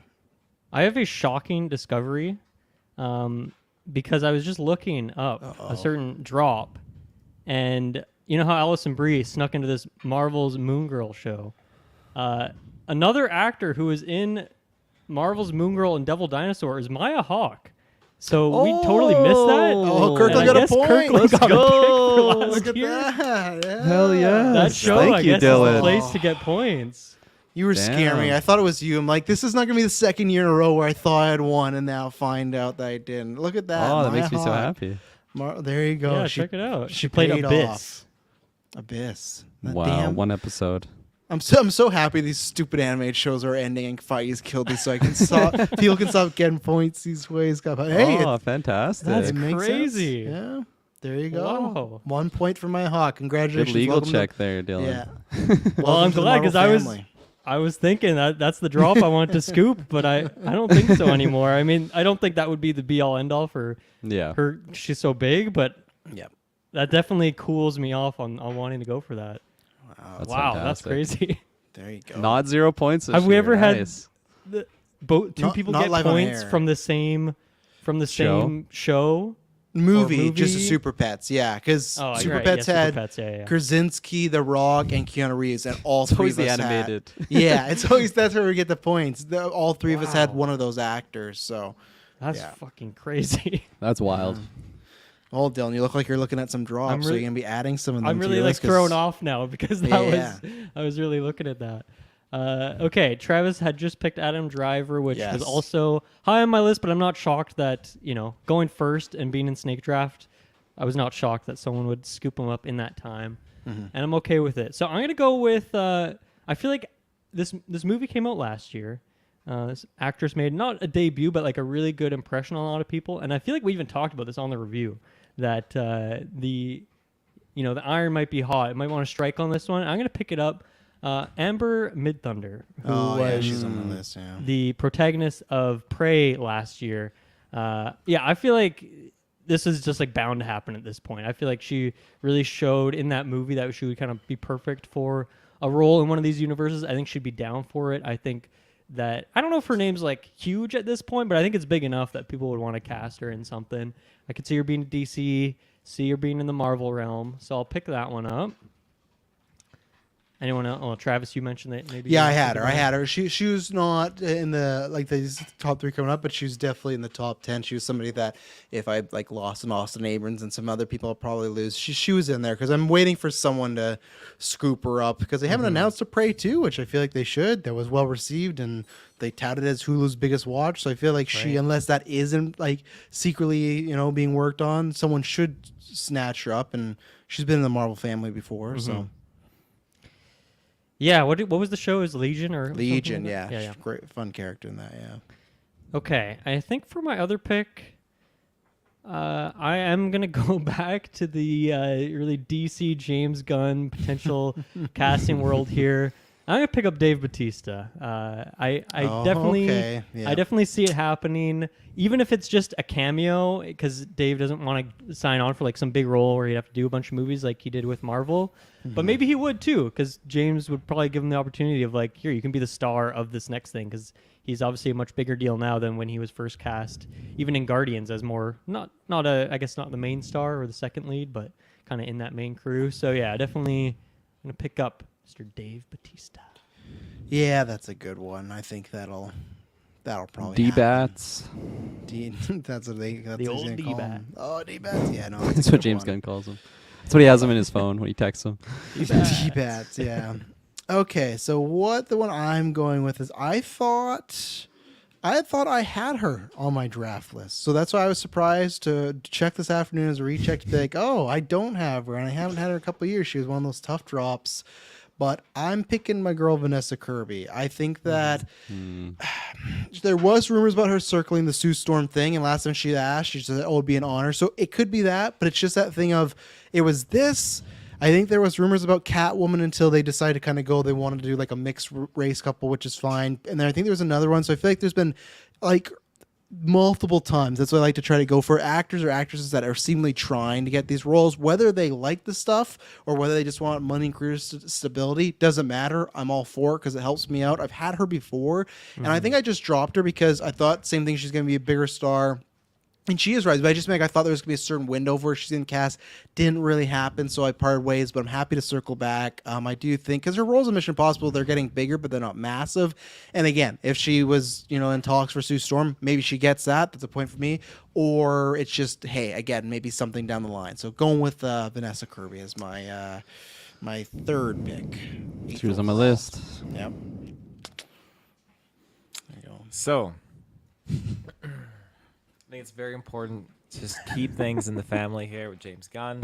[SPEAKER 3] I have a shocking discovery because I was just looking up a certain drop, and you know how Alison Brie snuck into this Marvel's Moon Girl show. Another actor who was in Marvel's Moon Girl and Devil Dinosaur is Maya Hawke. So we totally missed that.
[SPEAKER 1] Oh,
[SPEAKER 3] And
[SPEAKER 1] Kirkland
[SPEAKER 3] I
[SPEAKER 1] got a
[SPEAKER 3] guess
[SPEAKER 1] point.
[SPEAKER 3] Kirkland
[SPEAKER 2] Let's
[SPEAKER 3] got a pick for
[SPEAKER 2] go.
[SPEAKER 3] last
[SPEAKER 1] Look at
[SPEAKER 3] year.
[SPEAKER 1] that. Yeah.
[SPEAKER 2] Hell yeah.
[SPEAKER 3] That show,
[SPEAKER 2] Thank
[SPEAKER 3] I
[SPEAKER 2] you,
[SPEAKER 3] guess, is
[SPEAKER 2] Dylan.
[SPEAKER 3] the place to get points.
[SPEAKER 1] You were scaring me.
[SPEAKER 2] Damn.
[SPEAKER 1] I thought it was you. I'm like, this is not going to be the second year in a row where I thought I had won and now find out that I didn't. Look at that.
[SPEAKER 2] Oh, that
[SPEAKER 1] Maya
[SPEAKER 2] makes me so
[SPEAKER 1] Hawke.
[SPEAKER 2] happy.
[SPEAKER 1] There you go.
[SPEAKER 3] Yeah,
[SPEAKER 1] She-
[SPEAKER 3] check it out.
[SPEAKER 1] she
[SPEAKER 3] She played
[SPEAKER 1] paid
[SPEAKER 3] Abyss.
[SPEAKER 1] off. Abyss. That
[SPEAKER 2] Wow,
[SPEAKER 1] damn-
[SPEAKER 2] one episode.
[SPEAKER 1] I'm so happy these stupid animated shows are ending and Feige's killed these so I can stop people can stop getting points these ways. Hey,
[SPEAKER 2] Oh, fantastic.
[SPEAKER 3] That's
[SPEAKER 1] it makes
[SPEAKER 3] crazy.
[SPEAKER 1] sense. Yeah. There you go.
[SPEAKER 3] Wow.
[SPEAKER 1] 1 point for my Hawk.
[SPEAKER 2] Good
[SPEAKER 1] Congratulations.
[SPEAKER 2] legal
[SPEAKER 1] Welcome to-
[SPEAKER 2] check there, Dylan.
[SPEAKER 1] Yeah.
[SPEAKER 3] Well, I'm glad because I was thinking that's the drop I want to scoop, but I don't think so anymore. I mean, I don't think that would be the be all end all for
[SPEAKER 2] Yeah.
[SPEAKER 3] her. She's so big, but
[SPEAKER 1] Yep.
[SPEAKER 3] that definitely cools me off on wanting to go for that.
[SPEAKER 2] That's
[SPEAKER 3] Wow, that's
[SPEAKER 2] fantastic.
[SPEAKER 3] crazy.
[SPEAKER 1] There you go.
[SPEAKER 2] Not 0 points. This
[SPEAKER 3] Have we
[SPEAKER 2] year.
[SPEAKER 3] ever had
[SPEAKER 2] Nice.
[SPEAKER 3] both two
[SPEAKER 1] Not-
[SPEAKER 3] people
[SPEAKER 1] not
[SPEAKER 3] get
[SPEAKER 1] live on
[SPEAKER 3] points
[SPEAKER 1] air.
[SPEAKER 3] from the same
[SPEAKER 2] Show?
[SPEAKER 3] same show?
[SPEAKER 1] movie,
[SPEAKER 3] Or
[SPEAKER 1] just a
[SPEAKER 3] movie?
[SPEAKER 1] Super Pets. Yeah, because
[SPEAKER 3] Oh,
[SPEAKER 1] Super
[SPEAKER 3] right,
[SPEAKER 1] Pets
[SPEAKER 3] yeah,
[SPEAKER 1] had
[SPEAKER 3] Super Pets, yeah.
[SPEAKER 1] Krasinski, The Rock, and Keanu Reeves, and all
[SPEAKER 2] It's
[SPEAKER 1] three
[SPEAKER 2] always
[SPEAKER 1] of
[SPEAKER 2] the
[SPEAKER 1] us
[SPEAKER 2] animated.
[SPEAKER 1] Had, yeah, it's always that's where we get the points. All three of us had
[SPEAKER 3] Wow.
[SPEAKER 1] one of those actors. So,
[SPEAKER 3] That's
[SPEAKER 1] Yeah.
[SPEAKER 3] fucking crazy.
[SPEAKER 2] That's wild.
[SPEAKER 1] oh, Dylan, you look like you're looking at some drops.
[SPEAKER 3] I'm
[SPEAKER 1] so
[SPEAKER 3] really-
[SPEAKER 1] you're gonna be adding some of them.
[SPEAKER 3] I'm
[SPEAKER 1] to
[SPEAKER 3] really
[SPEAKER 1] your
[SPEAKER 3] like
[SPEAKER 1] list 'cause-
[SPEAKER 3] thrown off now because that
[SPEAKER 1] Yeah.
[SPEAKER 3] I was really looking at that. Okay, Travis had just picked Adam Driver, which
[SPEAKER 1] Yes.
[SPEAKER 3] was also high on my list, but I'm not shocked that going first and being in Snake Draft I was not shocked that someone would scoop him up in that time,
[SPEAKER 1] Mm-hmm.
[SPEAKER 3] and I'm okay with it. So I'm gonna go with. I feel like this movie came out last year. This actress made not a debut, but like a really good impression on a lot of people, and I feel like we even talked about this on the review that the iron might be hot. It might want to strike on this one. I'm gonna pick it up. Amber Midthunder, who was
[SPEAKER 1] she's on the list. Yeah.
[SPEAKER 3] the protagonist of Prey last year. I feel like this is just like bound to happen at this point. I feel like she really showed in that movie that she would kind of be perfect for a role in one of these universes. I think she'd be down for it. I think that I don't know if her name's like huge at this point, but I think it's big enough that people would want to cast her in something. I could see her being DC, see her being in the Marvel realm. So I'll pick that one up. Anyone else? Oh, Travis, you mentioned that maybe.
[SPEAKER 1] Yeah, I had her. She was not in the top 3 coming up, but she was definitely in the top 10. She was somebody that if I like lost an Austin Abrams and some other people, I'll probably lose. She was in there because I'm waiting for someone to scoop her up because they haven't announced a Prey 2, which I feel like they should. That was well received and they touted it as Hulu's biggest watch. So I feel like she, unless that isn't like secretly being worked on, someone should snatch her up. And she's been in the Marvel family before, so.
[SPEAKER 3] Yeah, what was the show? Is Legion or
[SPEAKER 1] Legion?
[SPEAKER 3] something
[SPEAKER 1] Yeah,
[SPEAKER 3] like that? Yeah.
[SPEAKER 1] great, fun character in that. Yeah.
[SPEAKER 3] Okay, I think for my other pick, I am gonna go back to the really DC James Gunn potential casting world here. I'm gonna pick up Dave Bautista. I definitely see it happening, even if it's just a cameo, because Dave doesn't want to sign on for like some big role where he'd have to do a bunch of movies like he did with Marvel. But maybe he would too, because James would probably give him the opportunity of like, here, you can be the star of this next thing, because he's obviously a much bigger deal now than when he was first cast, even in Guardians as more not the main star or the second lead, but kind of in that main crew. So yeah, definitely gonna pick up Mr. Dave Bautista.
[SPEAKER 1] Yeah, that's a good one. I think that'll probably
[SPEAKER 2] D-bats.
[SPEAKER 1] That's what that's
[SPEAKER 3] The
[SPEAKER 1] what he's
[SPEAKER 3] old
[SPEAKER 1] gonna call
[SPEAKER 3] D-bat.
[SPEAKER 1] him. Oh, D-bats. Yeah, no,
[SPEAKER 2] That's what James Gunn calls them. That's what he has him in his phone when he texts him.
[SPEAKER 1] D-bats. Yeah. Okay, so what the one I'm going with is I thought I had her on my draft list. So that's why I was surprised to check this afternoon as a recheck to be like, oh, I don't have her, and I haven't had her in a couple of years. She was one of those tough drops. But I'm picking my girl Vanessa Kirby. I think that there was rumors about her circling the Sue Storm thing, and last time she asked, she said, "Oh, it'd be an honor." So it could be that, but it's just that thing of it was this. I think there was rumors about Catwoman until they decided to kind of go. They wanted to do like a mixed race couple, which is fine. And then I think there was another one. So I feel like there's been like multiple times. That's what I like to try to go for actors or actresses that are seemingly trying to get these roles, whether they like the stuff or whether they just want money and career stability. Doesn't matter. I'm all for it because it helps me out. I've had her before, and I think I just dropped her because I thought same thing. She's going to be a bigger star. And she is right, but I just I thought there was going to be a certain window where she's in cast. Didn't really happen, so I parted ways, but I'm happy to circle back. I do think, because her roles in Mission Impossible, they're getting bigger, but they're not massive. And again, if she was, in talks for Sue Storm, maybe she gets that. That's a point for me. Or it's just, hey, again, maybe something down the line. So going with Vanessa Kirby as my my third pick.
[SPEAKER 2] She was on my list.
[SPEAKER 1] Yep. There you go.
[SPEAKER 4] So, I think it's very important to just keep things in the family here with James Gunn.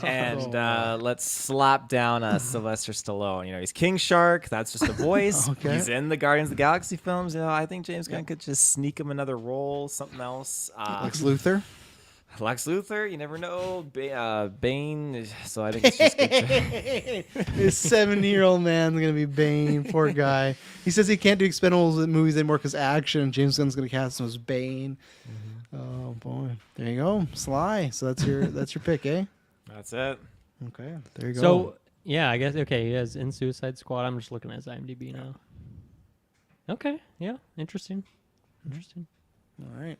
[SPEAKER 4] And let's slap down Sylvester Stallone. He's King Shark. That's just a voice.
[SPEAKER 1] Okay.
[SPEAKER 4] He's in the Guardians of the Galaxy films. I think James Gunn could just sneak him another role, something else.
[SPEAKER 1] Lex Luthor.
[SPEAKER 4] Lex Luthor, you never know. Bane. So I think it's just good.
[SPEAKER 1] This 70-year-old man's gonna be Bane. Poor guy. He says he can't do Expendables movies anymore because action. James Gunn's gonna cast him as Bane. Oh boy, there you go, Sly. So that's your pick, eh?
[SPEAKER 4] That's it.
[SPEAKER 1] Okay, there you go.
[SPEAKER 3] So yeah, I guess he has in Suicide Squad. I'm just looking at his IMDb now. Okay, yeah, interesting.
[SPEAKER 1] All right,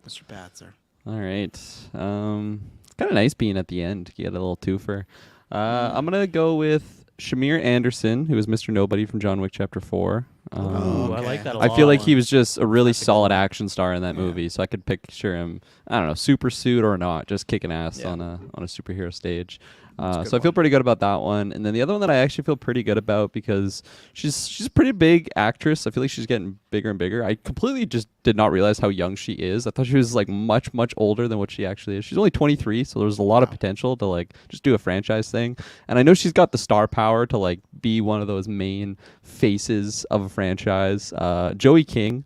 [SPEAKER 1] Mr. Batzer.
[SPEAKER 2] All right. It's kind of nice being at the end. You get a little twofer. I'm going to go with Shamir Anderson, who was Mr. Nobody from John Wick Chapter 4.
[SPEAKER 3] Ooh,
[SPEAKER 1] okay.
[SPEAKER 3] I like that a lot.
[SPEAKER 2] I feel like he was just a really solid action star in that movie, so I could picture him, I don't know, super suit or not, just kicking ass on a superhero stage.
[SPEAKER 1] a good
[SPEAKER 2] So I feel
[SPEAKER 1] one.
[SPEAKER 2] pretty good about that one. And then the other one that I actually feel pretty good about because she's a pretty big actress. I feel like she's getting bigger and bigger. I completely just did not realize how young she is. I thought she was like much older than what she actually is. She's only 23, so there's a lot of potential to like just do a franchise thing. And I know she's got the star power to like be one of those main faces of a franchise. Joey King.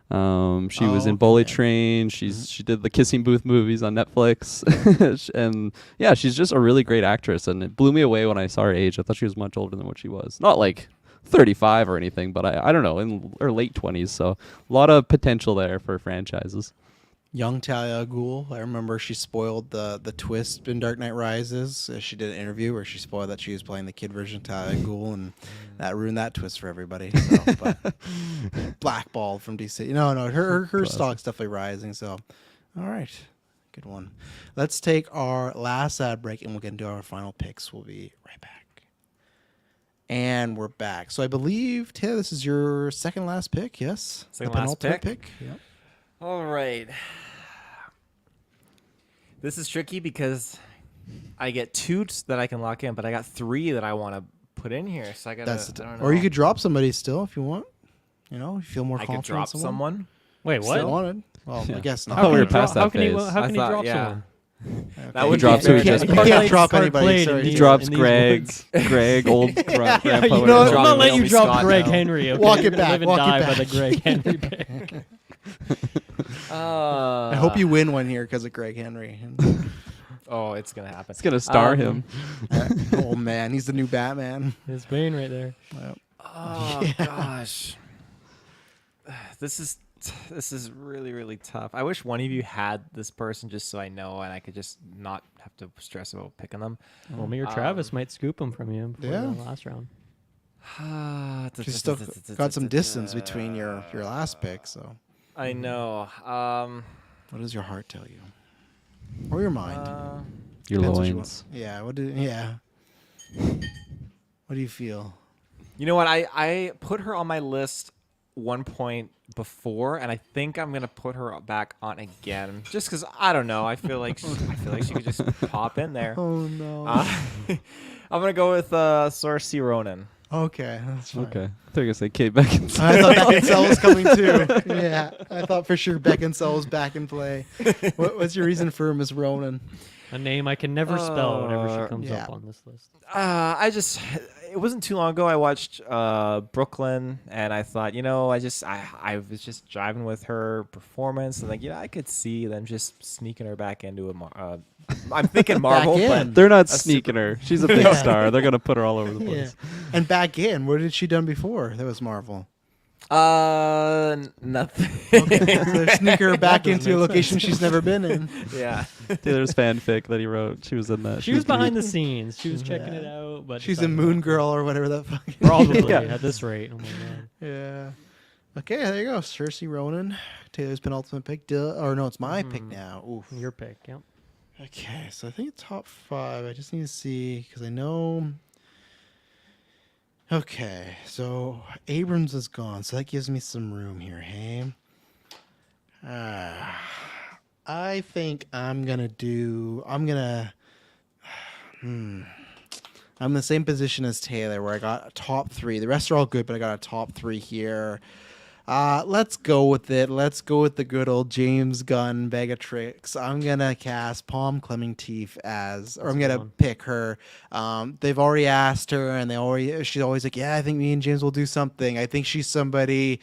[SPEAKER 2] She was in Bullet Train. She did the Kissing Booth movies on Netflix, and yeah, she's just a really great actress. And it blew me away when I saw her age. I thought she was much older than what she was. Not like 35 or anything, but I don't know, in her late 20s. So a lot of potential there for franchises.
[SPEAKER 1] Young Talia al Ghul. I remember she spoiled the twist in Dark Knight Rises. She did an interview where she spoiled that she was playing the kid version of Talia al Ghul, and that ruined that twist for everybody. So, but blackballed from DC. No, her stock's definitely rising. So, all right, good one. Let's take our last ad break, and we'll get into our final picks. We'll be right back. And we're back. So I believe, Taylor, this is your second last pick, yes?
[SPEAKER 4] Second
[SPEAKER 1] The
[SPEAKER 4] last
[SPEAKER 1] penultimate
[SPEAKER 4] pick?
[SPEAKER 1] Yep.
[SPEAKER 4] All right. This is tricky because I get two that I can lock in, but I got three that I want to put in here. So I got to.
[SPEAKER 1] Or you could drop somebody still if you want. You know, you feel more
[SPEAKER 4] I
[SPEAKER 1] confident.
[SPEAKER 4] could drop
[SPEAKER 1] in
[SPEAKER 4] someone.
[SPEAKER 3] Wait, what?
[SPEAKER 1] Still wanted. Well,
[SPEAKER 2] Yeah.
[SPEAKER 1] I guess not.
[SPEAKER 2] I thought we were
[SPEAKER 3] How can you
[SPEAKER 2] past
[SPEAKER 3] dro-
[SPEAKER 2] that
[SPEAKER 3] how can you
[SPEAKER 2] phase.
[SPEAKER 3] how can you
[SPEAKER 4] I thought,
[SPEAKER 3] drop
[SPEAKER 4] yeah.
[SPEAKER 3] someone?
[SPEAKER 1] Okay.
[SPEAKER 4] That would
[SPEAKER 2] drops
[SPEAKER 4] be
[SPEAKER 2] who he
[SPEAKER 4] very
[SPEAKER 2] just
[SPEAKER 1] You
[SPEAKER 2] picked.
[SPEAKER 1] can't drop
[SPEAKER 3] Hard
[SPEAKER 1] anybody.
[SPEAKER 3] played
[SPEAKER 1] Sorry.
[SPEAKER 3] in
[SPEAKER 2] He
[SPEAKER 3] these-
[SPEAKER 2] drops
[SPEAKER 3] in these
[SPEAKER 2] Greg,
[SPEAKER 3] woods.
[SPEAKER 2] Greg, old grandpa.
[SPEAKER 3] You know what?
[SPEAKER 4] Drop
[SPEAKER 3] I'm gonna let you
[SPEAKER 4] Naomi
[SPEAKER 3] drop
[SPEAKER 4] Scott
[SPEAKER 3] Greg
[SPEAKER 4] now.
[SPEAKER 3] Henry. Okay?
[SPEAKER 1] Walk it
[SPEAKER 3] You're gonna
[SPEAKER 1] back,
[SPEAKER 3] live and
[SPEAKER 1] walk it
[SPEAKER 3] die by
[SPEAKER 1] back.
[SPEAKER 3] the Greg Henry pick.
[SPEAKER 1] I hope you win one here because of Greg Henry.
[SPEAKER 4] Oh, it's gonna happen.
[SPEAKER 2] It's gonna star him.
[SPEAKER 1] Oh man, he's the new Batman.
[SPEAKER 3] His Bane right there.
[SPEAKER 4] Oh gosh, this is really tough. I wish one of you had this person just so I know and I could just not have to stress about picking them.
[SPEAKER 3] Well, me or Travis might scoop him from you before
[SPEAKER 1] Yeah.
[SPEAKER 3] the last round.
[SPEAKER 1] She's still got some distance between your last pick. So,
[SPEAKER 4] I know.
[SPEAKER 1] what does your heart tell you, or your mind?
[SPEAKER 2] Your
[SPEAKER 1] Depends what you
[SPEAKER 2] loins.
[SPEAKER 1] want. Yeah. What do you feel?
[SPEAKER 4] You know what? I put her on my list one point before, and I think I'm gonna put her back on again, just because I don't know. I feel like she could just pop in there.
[SPEAKER 1] Oh no.
[SPEAKER 4] I'm gonna go with Saoirse Ronan.
[SPEAKER 1] Okay, that's fine.
[SPEAKER 2] Okay. I thought you were gonna say Kate Beckinsale.
[SPEAKER 1] I thought Beckinsale was coming too. Yeah, I thought for sure Beckinsale was back in play. What's your reason for Miss Ronan?
[SPEAKER 3] A name I can never spell whenever she comes
[SPEAKER 1] yeah.
[SPEAKER 3] up on this list.
[SPEAKER 4] It wasn't too long ago I watched Brooklyn, and I thought, I was just driving with her performance, and I could see them just sneaking her back into a. I'm thinking Marvel,
[SPEAKER 1] in.
[SPEAKER 4] but
[SPEAKER 2] They're not
[SPEAKER 4] a
[SPEAKER 2] sneaking her. She's a big
[SPEAKER 1] Yeah.
[SPEAKER 2] star. They're gonna put her all over the
[SPEAKER 1] Yeah,
[SPEAKER 2] place.
[SPEAKER 1] and back in. What had she done before? That was Marvel.
[SPEAKER 4] nothing.
[SPEAKER 1] Okay, so they sneak her back into a location she's never been in.
[SPEAKER 4] Yeah.
[SPEAKER 2] Taylor's fanfic that he wrote. She was in that.
[SPEAKER 3] She was behind the scenes. She was checking
[SPEAKER 1] Yeah.
[SPEAKER 3] it out, but
[SPEAKER 1] She's a
[SPEAKER 3] decided
[SPEAKER 1] Moon
[SPEAKER 3] not to.
[SPEAKER 1] Girl or whatever that fucking.
[SPEAKER 3] Probably
[SPEAKER 2] Yeah.
[SPEAKER 3] at this rate. Oh my god.
[SPEAKER 1] Yeah. Okay, there you go. Saoirse Ronan, Taylor's penultimate pick. Or no, it's my pick now. Oof.
[SPEAKER 3] Your pick. Yep.
[SPEAKER 1] Okay, so I think it's top 5. I just need to see because I know. Okay, so Abrams is gone, so that gives me some room here. Hey, I think I'm gonna. I'm in the same position as Taylor, where I got a top 3. The rest are all good, but I got a top 3 here. Let's go with it. Let's go with the good old James Gunn bag of tricks. I'm gonna cast Palm Clementif I'm gonna pick her. They've already asked her, and she's always like, yeah, I think me and James will do something. I think she's somebody.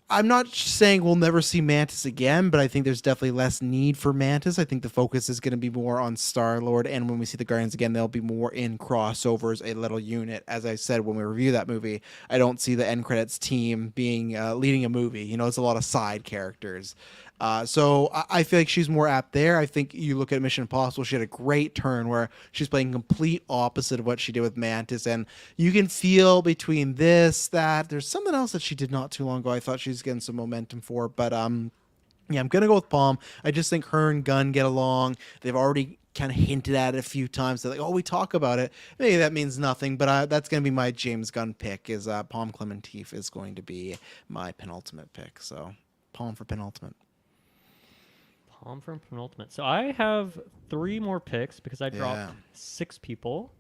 [SPEAKER 1] I'm not saying we'll never see Mantis again, but I think there's definitely less need for Mantis. I think the focus is going to be more on Star-Lord, and when we see the Guardians again, they'll be more in crossovers, a little unit. As I said when we review that movie, I don't see the end credits team being leading a movie. It's a lot of side characters. So I feel like she's more apt there. I think you look at Mission Impossible, she had a great turn where she's playing complete opposite of what she did with Mantis. And you can feel between that. There's something else that she did not too long ago. I thought she was getting some momentum for. But yeah, I'm going to go with Palm. I just think her and Gunn get along. They've already kind of hinted at it a few times. They're like, oh, we talk about it. Maybe that means nothing, but that's going to be my James Gunn pick is Palm Clementif is going to be my penultimate pick. So Palm for penultimate.
[SPEAKER 3] Palm from penultimate. So I have 3 more picks because I dropped
[SPEAKER 1] Yeah.
[SPEAKER 3] 6 people.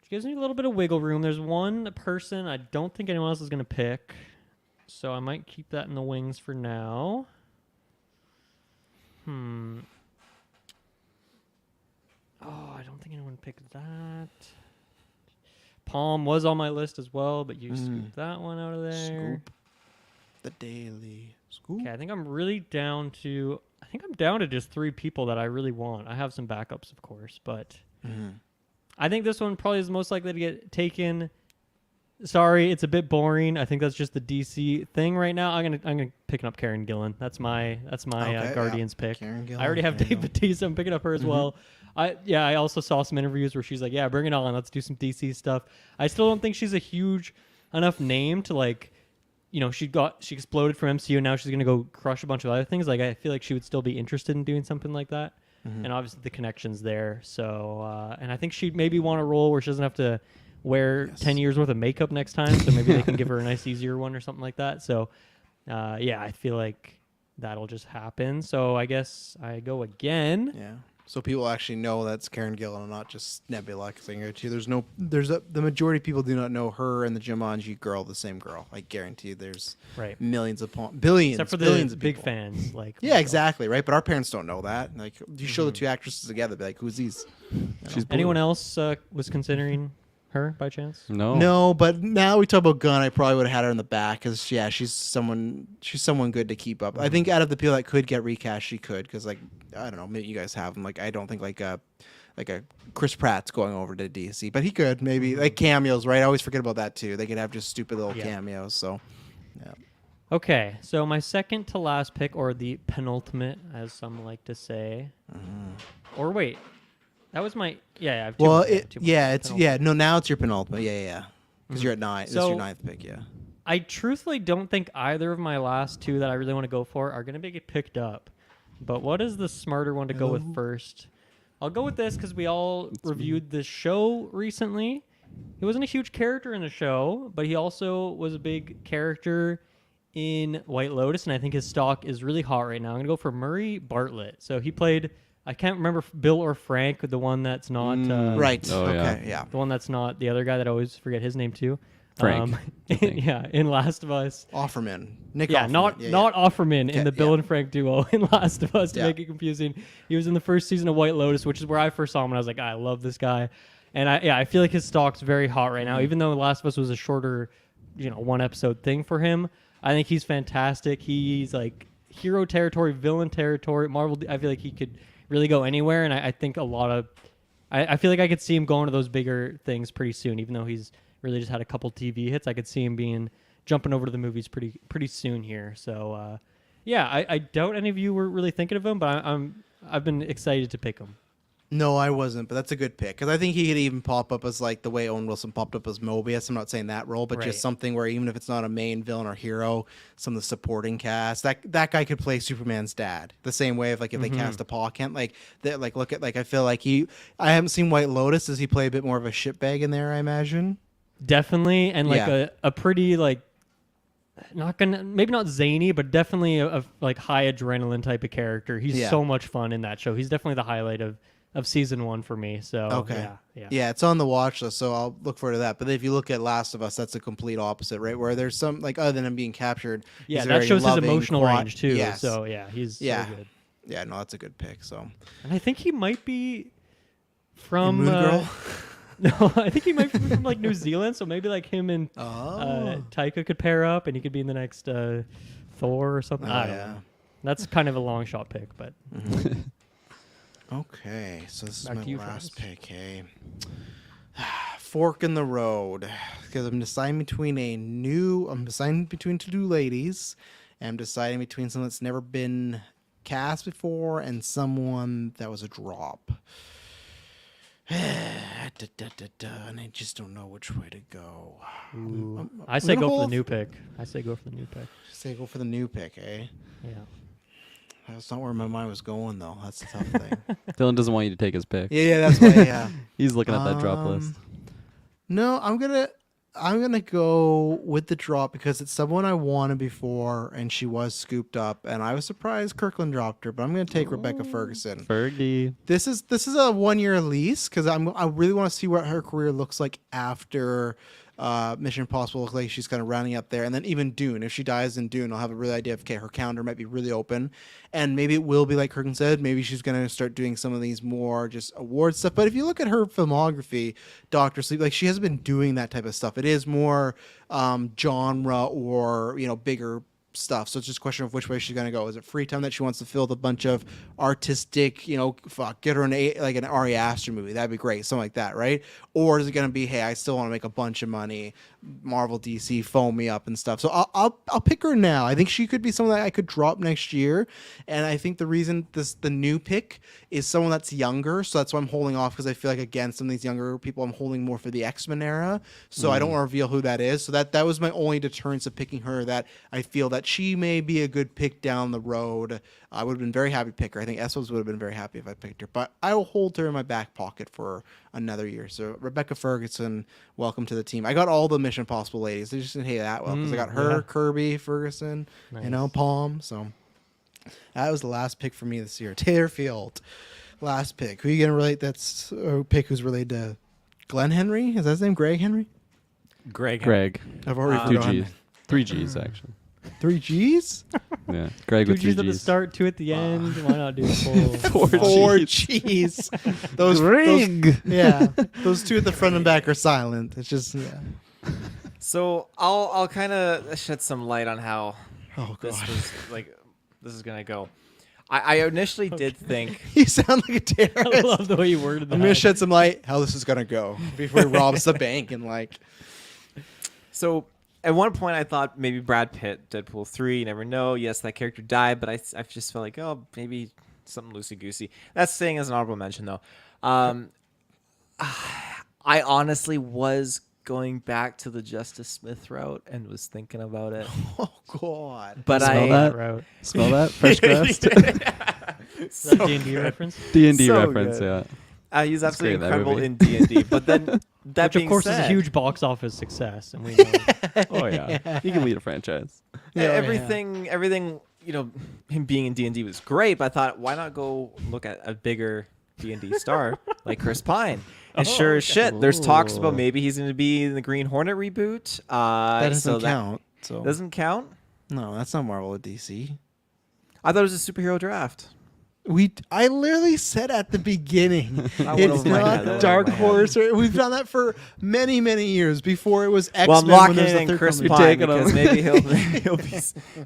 [SPEAKER 3] Which gives me a little bit of wiggle room. There's one person I don't think anyone else is going to pick. So I might keep that in the wings for now. Oh, I don't think anyone picked that. Palm was on my list as well, but you scooped that one out of there.
[SPEAKER 1] Scoop. The daily scoop.
[SPEAKER 3] Okay, I think I'm down to just 3 people that I really want. I have some backups, of course, but I think this one probably is most likely to get taken. Sorry, it's a bit boring. I think that's just the DC thing right now. I'm gonna picking up Karen Gillan. That's my
[SPEAKER 1] Okay,
[SPEAKER 3] Guardians pick.
[SPEAKER 1] Karen Gillan,
[SPEAKER 3] I already have
[SPEAKER 1] there you
[SPEAKER 3] Dave
[SPEAKER 1] go.
[SPEAKER 3] Bautista. I'm picking up her as well. I also saw some interviews where she's like, yeah, bring it on. Let's do some DC stuff. I still don't think she's a huge enough name to like, she exploded from MCU. And now she's gonna go crush a bunch of other things. Like I feel like she would still be interested in doing something like that. And obviously the connection's there. So and I think she'd maybe want a role where she doesn't have to wear 10 years worth of makeup next time, so maybe they can give her a nice easier one or something like that. So I feel like that'll just happen. So I guess I go again.
[SPEAKER 1] Yeah. So people actually know that's Karen Gillan and not just Nebula. Because the majority of people do not know her and the Jumanji girl, the same girl. I guarantee you there's
[SPEAKER 3] Right.
[SPEAKER 1] millions billions,
[SPEAKER 3] Except for
[SPEAKER 1] billions
[SPEAKER 3] the
[SPEAKER 1] of
[SPEAKER 3] big
[SPEAKER 1] people.
[SPEAKER 3] fans. Like
[SPEAKER 1] Yeah, exactly, right? But our parents don't know that. Like, you show the two actresses together, be like, who's these?
[SPEAKER 2] She's
[SPEAKER 3] Anyone else was considering her by chance?
[SPEAKER 2] No.
[SPEAKER 1] No, but now we talk about Gunn, I probably would have had her in the back because she's someone good to keep up. I think out of the people that could get recast, she could because I don't know, maybe you guys have them. Like I don't think like a Chris Pratt's going over to DC, but he could maybe like cameos, right? I always forget about that too. They could have just stupid little cameos. So yeah.
[SPEAKER 3] Okay, so my second to last pick, or the penultimate, as some like to say, or wait, that was my I have two
[SPEAKER 1] Well,
[SPEAKER 3] more.
[SPEAKER 1] no. Now it's your penultimate. Yeah. Because you're at 9. This is
[SPEAKER 3] So-
[SPEAKER 1] your 9th pick. Yeah.
[SPEAKER 3] I truthfully don't think either of my last 2 that I really want to go for are going to get picked up. But what is the smarter one to go with first? I'll go with this because we all reviewed this show recently. He wasn't a huge character in the show, but he also was a big character in White Lotus, and I think his stock is really hot right now. I'm going to go for Murray Bartlett. So he played, I can't remember if Bill or Frank, the one that's not...
[SPEAKER 1] Right.
[SPEAKER 2] Oh,
[SPEAKER 1] okay. Yeah.
[SPEAKER 3] The one that's not the other guy that I always forget his name too.
[SPEAKER 2] Frank,
[SPEAKER 3] In Last of Us.
[SPEAKER 1] Offerman. Nick
[SPEAKER 3] Yeah,
[SPEAKER 1] Offerman.
[SPEAKER 3] not Offerman in
[SPEAKER 1] Yeah,
[SPEAKER 3] the Bill
[SPEAKER 1] yeah.
[SPEAKER 3] and Frank duo in Last of Us to
[SPEAKER 1] Yeah.
[SPEAKER 3] make it confusing. He was in the first season of White Lotus, which is where I first saw him, and I was like, I love this guy. And I feel like his stock's very hot right now, even though Last of Us was a shorter, 1 episode thing for him. I think he's fantastic. He's like hero territory, villain territory. Marvel, I feel like he could really go anywhere, and I think a lot of... I feel like I could see him going to those bigger things pretty soon, even though he's really just had a couple TV hits. I could see him jumping over to the movies pretty soon here. So I doubt any of you were really thinking of him, but I've been excited to pick him.
[SPEAKER 1] No, I wasn't, but that's a good pick because I think he could even pop up as like the way Owen Wilson popped up as Mobius. I'm not saying that role, but
[SPEAKER 3] Right.
[SPEAKER 1] just something where even if it's not a main villain or hero, some of the supporting cast, that guy could play Superman's dad the same way. If like if they cast a Paul Kent, like that, like look at like I feel like I haven't seen White Lotus. Does he play a bit more of a shitbag in there? I imagine.
[SPEAKER 3] Definitely, and like
[SPEAKER 1] Yeah.
[SPEAKER 3] a pretty like maybe not zany, but definitely a like high adrenaline type of character. He's
[SPEAKER 1] Yeah.
[SPEAKER 3] so much fun in that show. He's definitely the highlight of season 1 for me. So
[SPEAKER 1] Okay.
[SPEAKER 3] yeah.
[SPEAKER 1] It's on the watch list, so I'll look forward to that. But if you look at Last of Us, that's a complete opposite, right? Where there's some like other than him being captured,
[SPEAKER 3] Yeah,
[SPEAKER 1] he's
[SPEAKER 3] that
[SPEAKER 1] very
[SPEAKER 3] shows
[SPEAKER 1] loving,
[SPEAKER 3] his emotional
[SPEAKER 1] quiet-
[SPEAKER 3] range too.
[SPEAKER 1] Yes.
[SPEAKER 3] So he's
[SPEAKER 1] Yeah.
[SPEAKER 3] so good.
[SPEAKER 1] Yeah, no, that's a good pick. So
[SPEAKER 3] And I think he might be from
[SPEAKER 1] Moon Girl?
[SPEAKER 3] No, I think he might be from like New Zealand. So maybe like him and
[SPEAKER 1] Oh.
[SPEAKER 3] Taika could pair up, and he could be in the next Thor or something. I don't know. That's kind of a long shot pick, but
[SPEAKER 1] Okay, so this
[SPEAKER 3] Back
[SPEAKER 1] is
[SPEAKER 3] to you,
[SPEAKER 1] my last
[SPEAKER 3] Travis.
[SPEAKER 1] pick, eh? Fork in the road. Because I'm deciding between two ladies. And I'm deciding between someone that's never been cast before and someone that was a drop. And I just don't know which way to go.
[SPEAKER 3] I say
[SPEAKER 1] gonna
[SPEAKER 3] go for the
[SPEAKER 1] hold-
[SPEAKER 3] new pick. Say go
[SPEAKER 1] Go for the new pick, eh?
[SPEAKER 3] Yeah.
[SPEAKER 1] That's not where my mind was going, though. That's the tough thing.
[SPEAKER 2] Dylan doesn't want you to take his pick.
[SPEAKER 1] Yeah, that's why, yeah.
[SPEAKER 2] He's looking at that drop list.
[SPEAKER 1] No, I'm gonna I'm going to go with the drop because it's someone I wanted before, and she was scooped up, and I was surprised Kirkland dropped her, but I'm going to take Rebecca Ferguson.
[SPEAKER 2] Fergie.
[SPEAKER 1] This is a 1-year lease because I really want to see what her career looks like after Mission Impossible. Looks like she's kind of rounding up there, and then even Dune. If she dies in Dune, I'll have a really idea of her calendar might be really open, and maybe it will be like Kirkland said. Maybe she's going to start doing some of these more just award stuff. But if you look at her filmography, Doctor Sleep, like she hasn't been doing that type of stuff. It is more genre or bigger stuff. So it's just a question of which way she's going to go. Is it free time that she wants to fill with a bunch of artistic, get her like an Ari Aster movie. That'd be great. Something like that, right? Or is it going to be, hey, I still want to make a bunch of money. Marvel, DC, phone me up and stuff. So I'll pick her now. I think she could be someone that I could drop next year. And I think the reason the new pick is someone that's younger. So that's why I'm holding off, because I feel like, again, some of these younger people I'm holding more for the X-Men era. So I don't want to reveal who that is. So that was my only deterrence of picking her, that I feel that she may be a good pick down the road. I would have been very happy to pick her. I think Essos would have been very happy if I picked her. But I will hold her in my back pocket for another year. So Rebecca Ferguson, welcome to the team. I got all the Mission Impossible ladies. They just didn't hate that well because I got her, Kirby, Ferguson, Palm. So that was the last pick for me this year. Taylor Field, last pick. Who are you gonna relate? That's a pick who's related to Glenn Henry. Is that his name? Greg Henry?
[SPEAKER 2] Greg.
[SPEAKER 1] I've already
[SPEAKER 2] 2
[SPEAKER 1] forgotten.
[SPEAKER 2] G's. 3 G's actually.
[SPEAKER 1] 3 G's?
[SPEAKER 2] Yeah. Greg
[SPEAKER 3] 2
[SPEAKER 2] with 3
[SPEAKER 3] G's at the
[SPEAKER 2] G's.
[SPEAKER 3] start, 2 at the end. Why not do the full?
[SPEAKER 1] 4 G's. Those
[SPEAKER 2] Greg.
[SPEAKER 1] yeah, those 2 at the front and back are silent. It's just
[SPEAKER 4] So I'll kind of shed some light on how
[SPEAKER 1] Oh
[SPEAKER 4] this
[SPEAKER 1] god,
[SPEAKER 4] this is gonna go. I initially did think
[SPEAKER 1] you sound like a
[SPEAKER 3] I
[SPEAKER 1] terrorist.
[SPEAKER 3] love the way you worded that.
[SPEAKER 1] I'm gonna shed some light how this is gonna go before he robs the bank and
[SPEAKER 4] so. At one point, I thought maybe Brad Pitt, Deadpool 3. You never know. Yes, that character died, but I just felt like, oh, maybe something loosey-goosey. That's staying as an honorable mention, though. I honestly was going back to the Justice Smith route and was thinking about it.
[SPEAKER 1] oh god.
[SPEAKER 4] But
[SPEAKER 2] Smell
[SPEAKER 4] I
[SPEAKER 2] that?
[SPEAKER 3] route.
[SPEAKER 2] Smell that? Fresh crust?
[SPEAKER 3] Is that D&D reference?
[SPEAKER 2] D&D
[SPEAKER 4] So
[SPEAKER 2] reference,
[SPEAKER 4] good.
[SPEAKER 2] yeah.
[SPEAKER 4] He's absolutely
[SPEAKER 2] great, that
[SPEAKER 4] incredible
[SPEAKER 2] movie.
[SPEAKER 4] in D&D. But then that
[SPEAKER 3] Which, of
[SPEAKER 4] being
[SPEAKER 3] course,
[SPEAKER 4] said,
[SPEAKER 3] is a huge box office success, and we know.
[SPEAKER 2] Oh, yeah. You can lead a franchise.
[SPEAKER 4] everything, him being in D&D was great. But I thought, why not go look at a bigger D&D star like Chris Pine? And sure as shit, there's talks about maybe he's going to be in the Green Hornet reboot.
[SPEAKER 1] That doesn't count. So
[SPEAKER 4] Doesn't count?
[SPEAKER 1] no, that's not Marvel or DC.
[SPEAKER 4] I thought it was a superhero draft.
[SPEAKER 1] I literally said at the beginning,
[SPEAKER 4] That went
[SPEAKER 1] it's
[SPEAKER 4] over my head, that
[SPEAKER 1] not
[SPEAKER 4] went
[SPEAKER 1] Dark
[SPEAKER 4] over my head.
[SPEAKER 1] Horse. We've done that for many, many years before it was X-Men.
[SPEAKER 4] Well, I'm
[SPEAKER 1] when
[SPEAKER 4] locking
[SPEAKER 1] there's
[SPEAKER 4] it
[SPEAKER 1] a
[SPEAKER 4] in
[SPEAKER 1] third
[SPEAKER 4] Chris
[SPEAKER 1] company.
[SPEAKER 4] Pine
[SPEAKER 2] taking
[SPEAKER 4] because
[SPEAKER 2] him.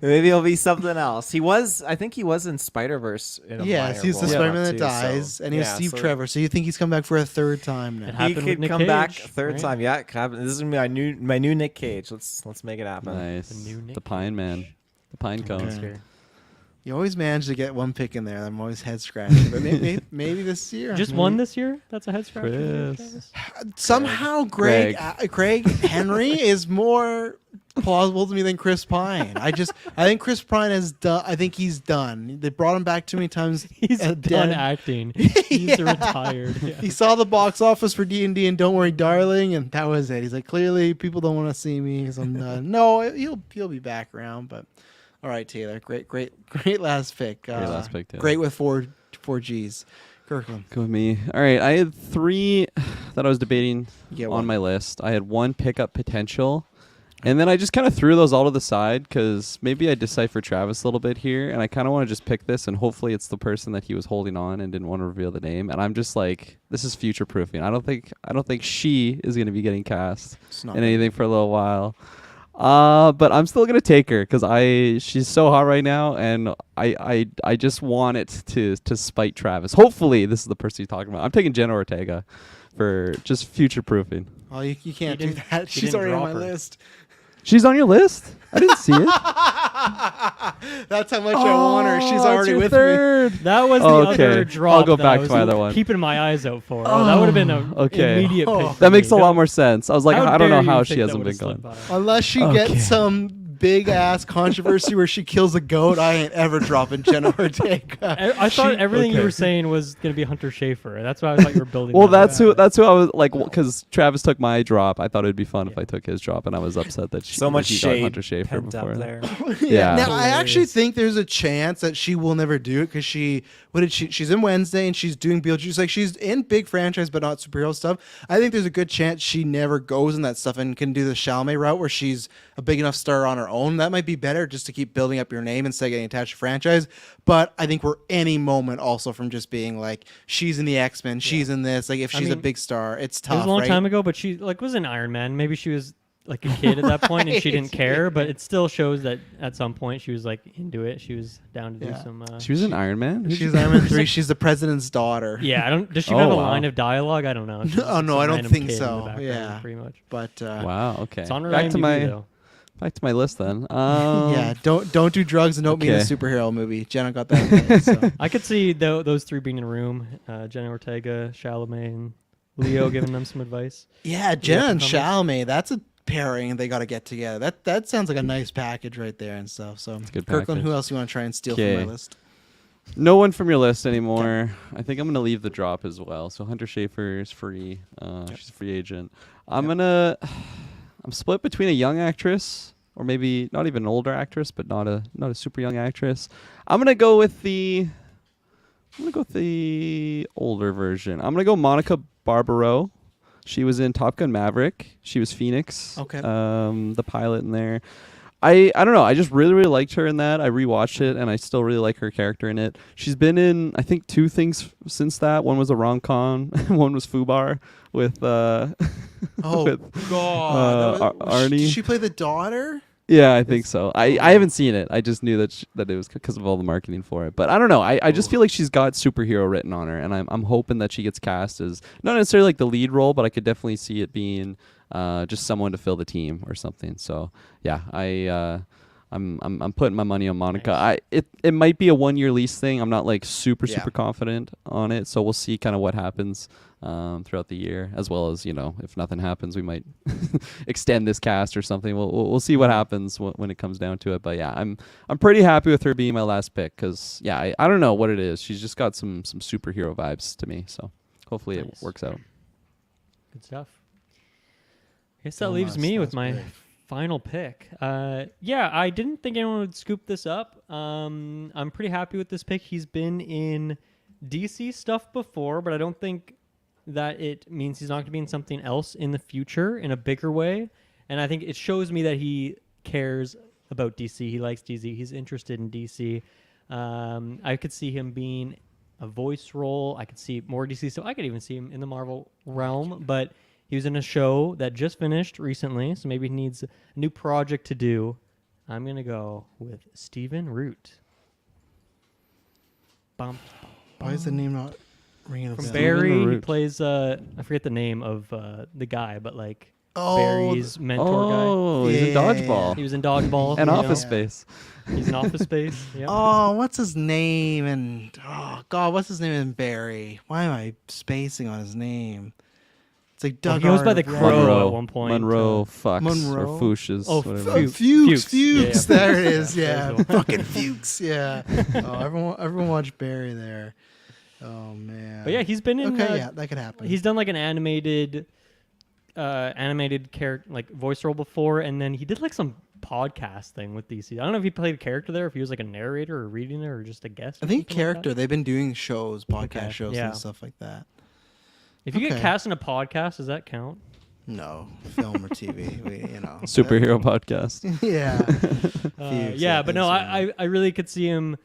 [SPEAKER 4] maybe he'll be something else. I think he was in Spider-Verse in a
[SPEAKER 1] Yes,
[SPEAKER 4] minor
[SPEAKER 1] he's the
[SPEAKER 4] role
[SPEAKER 1] Spider-Man that
[SPEAKER 4] too,
[SPEAKER 1] dies,
[SPEAKER 4] so,
[SPEAKER 1] and he was
[SPEAKER 4] yeah,
[SPEAKER 1] Steve
[SPEAKER 4] so
[SPEAKER 1] Trevor. So you think he's come back for a third time now?
[SPEAKER 3] It
[SPEAKER 4] He
[SPEAKER 3] happened with
[SPEAKER 4] could
[SPEAKER 3] Nick
[SPEAKER 4] come back
[SPEAKER 3] Cage,
[SPEAKER 4] a third
[SPEAKER 3] right?
[SPEAKER 4] time. Yeah, it could happen. This is my new Nick Cage. Let's make it happen.
[SPEAKER 2] Nice.
[SPEAKER 3] The new Nick
[SPEAKER 2] The Pine Man. The Pine Cone.
[SPEAKER 1] Okay. You always manage to get one pick in there. I'm always head scratching, but maybe this year.
[SPEAKER 3] Just
[SPEAKER 1] maybe.
[SPEAKER 3] one this year? That's a head scratcher.
[SPEAKER 2] Chris.
[SPEAKER 1] Somehow, Greg Henry is more plausible to me than Chris Pine. I think Chris Pine has done. I think he's done. They brought him back too many times.
[SPEAKER 3] He's done
[SPEAKER 1] dead.
[SPEAKER 3] acting. He's retired. Yeah.
[SPEAKER 1] He saw the box office for D&D and Don't Worry Darling, and that was it. He's like, clearly people don't want to see me, so I'm done. No, he'll be back around, but all right, Taylor. Great last pick.
[SPEAKER 2] Great last pick, Taylor.
[SPEAKER 1] Great with four G's. Kirkland.
[SPEAKER 2] Go with me. All right. I had 3 that I was debating
[SPEAKER 1] Yeah,
[SPEAKER 2] on
[SPEAKER 1] one.
[SPEAKER 2] my list. I had 1 pickup potential. And then I just kind of threw those all to the side because maybe I deciphered Travis a little bit here. And I kind of want to just pick this. And hopefully it's the person that he was holding on and didn't want to reveal the name. And I'm just like, this is future proofing. I don't think she is going to be getting cast
[SPEAKER 1] It's not
[SPEAKER 2] in anything for a little while. But I'm still gonna take her because she's so hot right now, and I just want it to spite Travis. Hopefully, this is the person you're talking about. I'm taking Jenna Ortega for just future proofing.
[SPEAKER 1] Oh, you can't do
[SPEAKER 3] didn't-
[SPEAKER 1] that.
[SPEAKER 3] he
[SPEAKER 1] She's
[SPEAKER 3] didn't
[SPEAKER 1] already on my
[SPEAKER 3] drop her.
[SPEAKER 1] list.
[SPEAKER 2] She's on your list. I didn't see it.
[SPEAKER 1] That's how much I want her. She's
[SPEAKER 2] Oh, it's
[SPEAKER 1] already
[SPEAKER 2] your
[SPEAKER 1] with
[SPEAKER 2] third.
[SPEAKER 3] That was the
[SPEAKER 2] Okay.
[SPEAKER 3] other drop.
[SPEAKER 2] I'll go
[SPEAKER 3] that
[SPEAKER 2] back
[SPEAKER 3] I
[SPEAKER 2] to
[SPEAKER 3] was
[SPEAKER 2] my other one.
[SPEAKER 3] Keeping my eyes out for. That would have been an
[SPEAKER 2] Okay.
[SPEAKER 3] immediate
[SPEAKER 1] Oh.
[SPEAKER 3] pick. for
[SPEAKER 2] That makes
[SPEAKER 3] me.
[SPEAKER 2] a lot more sense. I was like,
[SPEAKER 3] How
[SPEAKER 2] I don't know
[SPEAKER 3] dare you
[SPEAKER 2] how
[SPEAKER 3] think
[SPEAKER 2] she
[SPEAKER 3] that
[SPEAKER 2] hasn't
[SPEAKER 3] would've
[SPEAKER 2] been going.
[SPEAKER 3] slipped by?
[SPEAKER 1] me. Unless she
[SPEAKER 2] Okay.
[SPEAKER 1] gets some big ass controversy where she kills a goat, I ain't ever dropping Jenna Ortega.
[SPEAKER 3] I thought everything you
[SPEAKER 2] okay.
[SPEAKER 3] were saying was going to be Hunter Schafer. That's why I thought you were building.
[SPEAKER 2] Well,
[SPEAKER 3] that up.
[SPEAKER 2] that's who I was like, because Travis took my drop. I thought it'd be fun if I took his drop, and I was upset that
[SPEAKER 4] So much
[SPEAKER 2] he got
[SPEAKER 4] shade
[SPEAKER 2] Hunter Schafer
[SPEAKER 4] pent up
[SPEAKER 2] before.
[SPEAKER 4] there.
[SPEAKER 2] Yeah.
[SPEAKER 1] Now I actually
[SPEAKER 3] Hilarious.
[SPEAKER 1] think there's a chance that she will never do it because she's in Wednesday and she's doing Beetlejuice. Like she's in big franchise but not superhero stuff. I think there's a good chance she never goes in that stuff and can do the Chalamet route where she's a big enough star on her own. That might be better just to keep building up your name instead of getting attached to franchise. But I think we're any moment also from just being like she's in the X-Men, she's in this. Like if
[SPEAKER 3] I
[SPEAKER 1] she's a
[SPEAKER 3] mean,
[SPEAKER 1] big star, it's
[SPEAKER 3] It
[SPEAKER 1] tough.
[SPEAKER 3] was a long
[SPEAKER 1] right?
[SPEAKER 3] time ago, but she like was in Iron Man. Maybe she was like a kid at that point and she didn't care, but it still shows that at some point she was like into it. She was down to do some.
[SPEAKER 2] She was an Iron Man. Who's
[SPEAKER 1] She's
[SPEAKER 2] she?
[SPEAKER 1] Iron Man 3. She's the president's daughter.
[SPEAKER 3] Yeah, I don't. Does she
[SPEAKER 2] Oh,
[SPEAKER 3] have a
[SPEAKER 2] wow.
[SPEAKER 3] line of dialogue? I don't know. She's
[SPEAKER 1] No,
[SPEAKER 3] just
[SPEAKER 1] I
[SPEAKER 3] some
[SPEAKER 1] don't
[SPEAKER 3] random
[SPEAKER 1] think
[SPEAKER 3] kid in the
[SPEAKER 1] so.
[SPEAKER 3] background,
[SPEAKER 1] Yeah.
[SPEAKER 3] pretty much.
[SPEAKER 1] But
[SPEAKER 2] Wow. Okay.
[SPEAKER 3] It's on her
[SPEAKER 2] Back to
[SPEAKER 3] IMDb,
[SPEAKER 2] my
[SPEAKER 3] though.
[SPEAKER 2] back to my list then.
[SPEAKER 1] yeah, don't do drugs and don't be in a
[SPEAKER 2] Okay.
[SPEAKER 1] superhero movie. Jenna got that right. So.
[SPEAKER 3] I could see those three being in a room: Jenna Ortega, Chalamet, and Leo giving them some advice.
[SPEAKER 1] Yeah, Jenna and
[SPEAKER 3] up-and-comers.
[SPEAKER 1] Chalamet, that's a pairing they got to get together. That sounds like a nice package right there and stuff. So,
[SPEAKER 2] a good
[SPEAKER 1] Kirkland,
[SPEAKER 2] package.
[SPEAKER 1] who else you want to try and steal from
[SPEAKER 2] Okay.
[SPEAKER 1] my list?
[SPEAKER 2] No one from your list anymore. I think I'm gonna leave the drop as well. So Hunter Schafer is free. She's a free agent. I'm split between a young actress or maybe not even an older actress, but not a super young actress. I'm gonna go with the older version. I'm gonna go Monica Barbaro. She was in Top Gun Maverick. She was Phoenix.
[SPEAKER 1] Okay.
[SPEAKER 2] The pilot in there. I don't know. I just really, really liked her in that. I rewatched it, and I still really like her character in it. She's been in, I think, 2 things since that. One was a rom-com. One was Fubar with
[SPEAKER 1] Oh,
[SPEAKER 2] with,
[SPEAKER 1] God.
[SPEAKER 2] Arnie.
[SPEAKER 1] Did she play the daughter?
[SPEAKER 2] Yeah, I think so. I haven't seen it. I just knew that it was because of all the marketing for it. But I don't know. I just feel like she's got superhero written on her, and I'm hoping that she gets cast as not necessarily like the lead role, but I could definitely see it being just someone to fill the team or something. So yeah, I'm putting my money on Monica.
[SPEAKER 3] Nice.
[SPEAKER 2] It might be a 1-year lease thing. I'm not like super
[SPEAKER 1] Yeah.
[SPEAKER 2] confident on it. So we'll see kind of what happens throughout the year, as well as if nothing happens, we might extend this cast or something. We'll see what happens when it comes down to it. But yeah, I'm pretty happy with her being my last pick because yeah, I don't know what it is. She's just got some superhero vibes to me. So hopefully
[SPEAKER 3] Nice.
[SPEAKER 2] it works out.
[SPEAKER 3] Good stuff. I guess that
[SPEAKER 1] Almost,
[SPEAKER 3] leaves me with
[SPEAKER 1] that's
[SPEAKER 3] my
[SPEAKER 1] great.
[SPEAKER 3] final pick. Yeah, I didn't think anyone would scoop this up. I'm pretty happy with this pick. He's been in DC stuff before, but I don't think that it means he's not going to be in something else in the future in a bigger way. And I think it shows me that he cares about DC. He likes DC. He's interested in DC. I could see him being a voice role. I could see more DC stuff. I could even see him in the Marvel realm, but he was in a show that just finished recently, so maybe he needs a new project to do. I'm going to go with Stephen Root. Bum.
[SPEAKER 1] Why is the name not ringing a
[SPEAKER 3] From
[SPEAKER 1] bell?
[SPEAKER 3] Barry, he
[SPEAKER 2] Root.
[SPEAKER 3] plays, I forget the name of the guy, but like
[SPEAKER 1] Oh,
[SPEAKER 3] Barry's mentor
[SPEAKER 2] Oh, he's in
[SPEAKER 1] Yeah.
[SPEAKER 3] guy.
[SPEAKER 2] Dodgeball
[SPEAKER 3] He was in Dodgeball.
[SPEAKER 2] and
[SPEAKER 3] you
[SPEAKER 2] Office
[SPEAKER 3] know.
[SPEAKER 2] Space.
[SPEAKER 3] He's in Office Space. Yep.
[SPEAKER 1] Oh, what's his name? And oh God, what's his name in Barry? Why am I spacing on his name? It's like
[SPEAKER 3] Well,
[SPEAKER 1] Doug.
[SPEAKER 3] he goes by the
[SPEAKER 1] Art-
[SPEAKER 3] Crow at one point.
[SPEAKER 2] Monroe, Fucks,
[SPEAKER 1] Monroe?
[SPEAKER 2] or Fuchs.
[SPEAKER 3] Oh,
[SPEAKER 2] whatever.
[SPEAKER 3] Fuchs.
[SPEAKER 1] Fuchs.
[SPEAKER 3] Fuchs. Yeah, yeah,
[SPEAKER 1] There it
[SPEAKER 3] Fuchs.
[SPEAKER 1] is.
[SPEAKER 3] Yeah,
[SPEAKER 1] Yeah,
[SPEAKER 3] there's the one.
[SPEAKER 1] fucking Fuchs. Yeah. Oh, everyone watched Barry there. Oh man.
[SPEAKER 3] But yeah, he's been in.
[SPEAKER 1] Okay, yeah, that could happen.
[SPEAKER 3] He's done like an animated character, like voice role before, and then he did like some podcast thing with DC. I don't know if he played a character there, if he was like a narrator or reading it, or just a guest.
[SPEAKER 1] I
[SPEAKER 3] or
[SPEAKER 1] think
[SPEAKER 3] something like
[SPEAKER 1] character. They've been doing shows, podcast
[SPEAKER 3] Okay,
[SPEAKER 1] shows,
[SPEAKER 3] yeah.
[SPEAKER 1] and stuff like that.
[SPEAKER 3] that. If you get
[SPEAKER 1] Okay.
[SPEAKER 3] cast in a podcast, does that count?
[SPEAKER 1] No, film or TV.
[SPEAKER 2] Superhero podcast.
[SPEAKER 1] Yeah. Fuchs,
[SPEAKER 3] Yeah,
[SPEAKER 1] I
[SPEAKER 3] but
[SPEAKER 1] think
[SPEAKER 3] no,
[SPEAKER 1] so.
[SPEAKER 3] I really could see him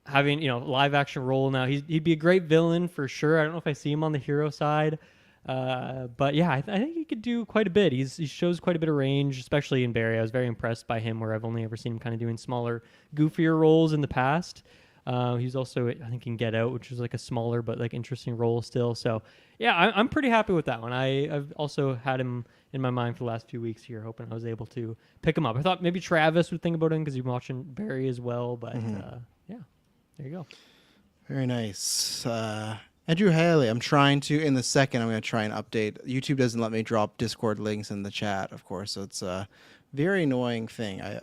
[SPEAKER 3] having live action role now. He'd be a great villain for sure. I don't know if I see him on the hero side. But yeah, I think he could do quite a bit. He shows quite a bit of range, especially in Barry. I was very impressed by him, where I've only ever seen him kind of doing smaller, goofier roles in the past. He's also, I think, in Get Out, which is like a smaller but like interesting role still. So yeah, I'm pretty happy with that one. I've also had him in my mind for the last few weeks here, hoping I was able to pick him up. I thought maybe Travis would think about him because he's watching Barry as well. But yeah, there you go.
[SPEAKER 1] Very nice. Andrew Haley, I'm trying to, in the second, I'm going to try and update. YouTube doesn't let me drop Discord links in the chat, of course, so it's very annoying thing. I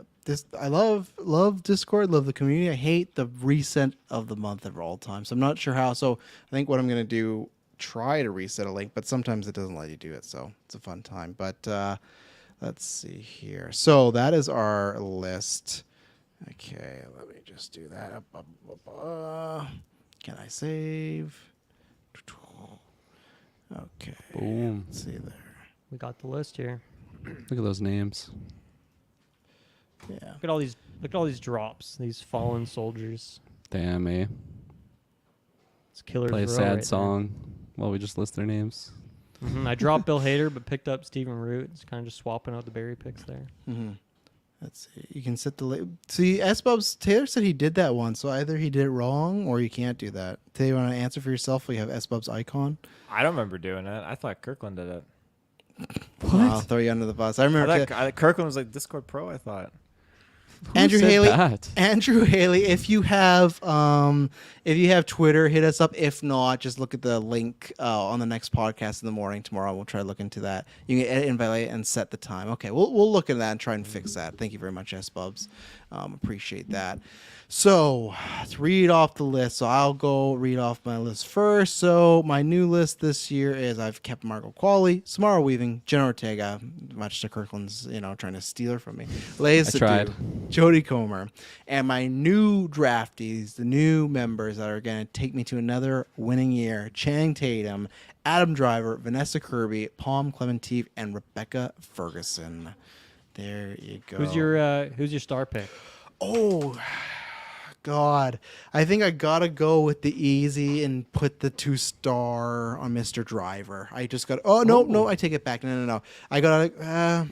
[SPEAKER 1] love Discord, love the community. I hate the reset of the month of all time. So I'm not sure how. So I think what I'm gonna do, try to reset a link, but sometimes it doesn't let you do it. So it's a fun time. But let's see here. So that is our list. Okay, let me just do that. Can I save? Okay.
[SPEAKER 2] Boom.
[SPEAKER 1] Let's see there.
[SPEAKER 3] We got the list here.
[SPEAKER 2] Look at those names.
[SPEAKER 1] Yeah.
[SPEAKER 3] Look at all these drops. These fallen soldiers.
[SPEAKER 2] Damn, eh?
[SPEAKER 3] It's Killer's
[SPEAKER 2] Play a
[SPEAKER 3] Row
[SPEAKER 2] sad
[SPEAKER 3] right
[SPEAKER 2] song while we just list their names.
[SPEAKER 3] there. I dropped Bill Hader, but picked up Stephen Root. It's kind of just swapping out the berry picks there.
[SPEAKER 1] Mm-hmm. Let's see. You can set the see. S-Bubs Taylor said he did that one, so either he did it wrong or you can't do that. Taylor, you want to answer for yourself? We have S-Bubs icon.
[SPEAKER 4] I don't remember doing it. I thought Kirkland did it.
[SPEAKER 2] What?
[SPEAKER 1] I'll throw you under the bus. I remember
[SPEAKER 4] I thought Kirkland was like Discord Pro, I thought.
[SPEAKER 1] Andrew
[SPEAKER 2] said
[SPEAKER 1] Haley.
[SPEAKER 2] that?
[SPEAKER 1] Andrew Haley, if you have Twitter, hit us up. If not, just look at the link on the next podcast in the morning tomorrow. We'll try to look into that. You can edit, invite, and set the time. Okay, we'll look at that and try and fix that. Thank you very much, S-Bubs. Appreciate that. So let's read off the list. So I'll go read off my list first. So my new list this year is I've kept Margot Qualley, Samara Weaving, Jenna Ortega, much to Kirkland's, trying to steal her from me. Leia Sadu,
[SPEAKER 2] tried.
[SPEAKER 1] Jodie Comer, and my new draftees, the new members that are going to take me to another winning year: Channing Tatum, Adam Driver, Vanessa Kirby, Palm Clementif, and Rebecca Ferguson. There you go.
[SPEAKER 3] Who's your star pick?
[SPEAKER 1] Oh, God. I think I got to go with the easy and put the 2-star on Mr. Driver. I just got... Oh, no, I take it back. No. I got to...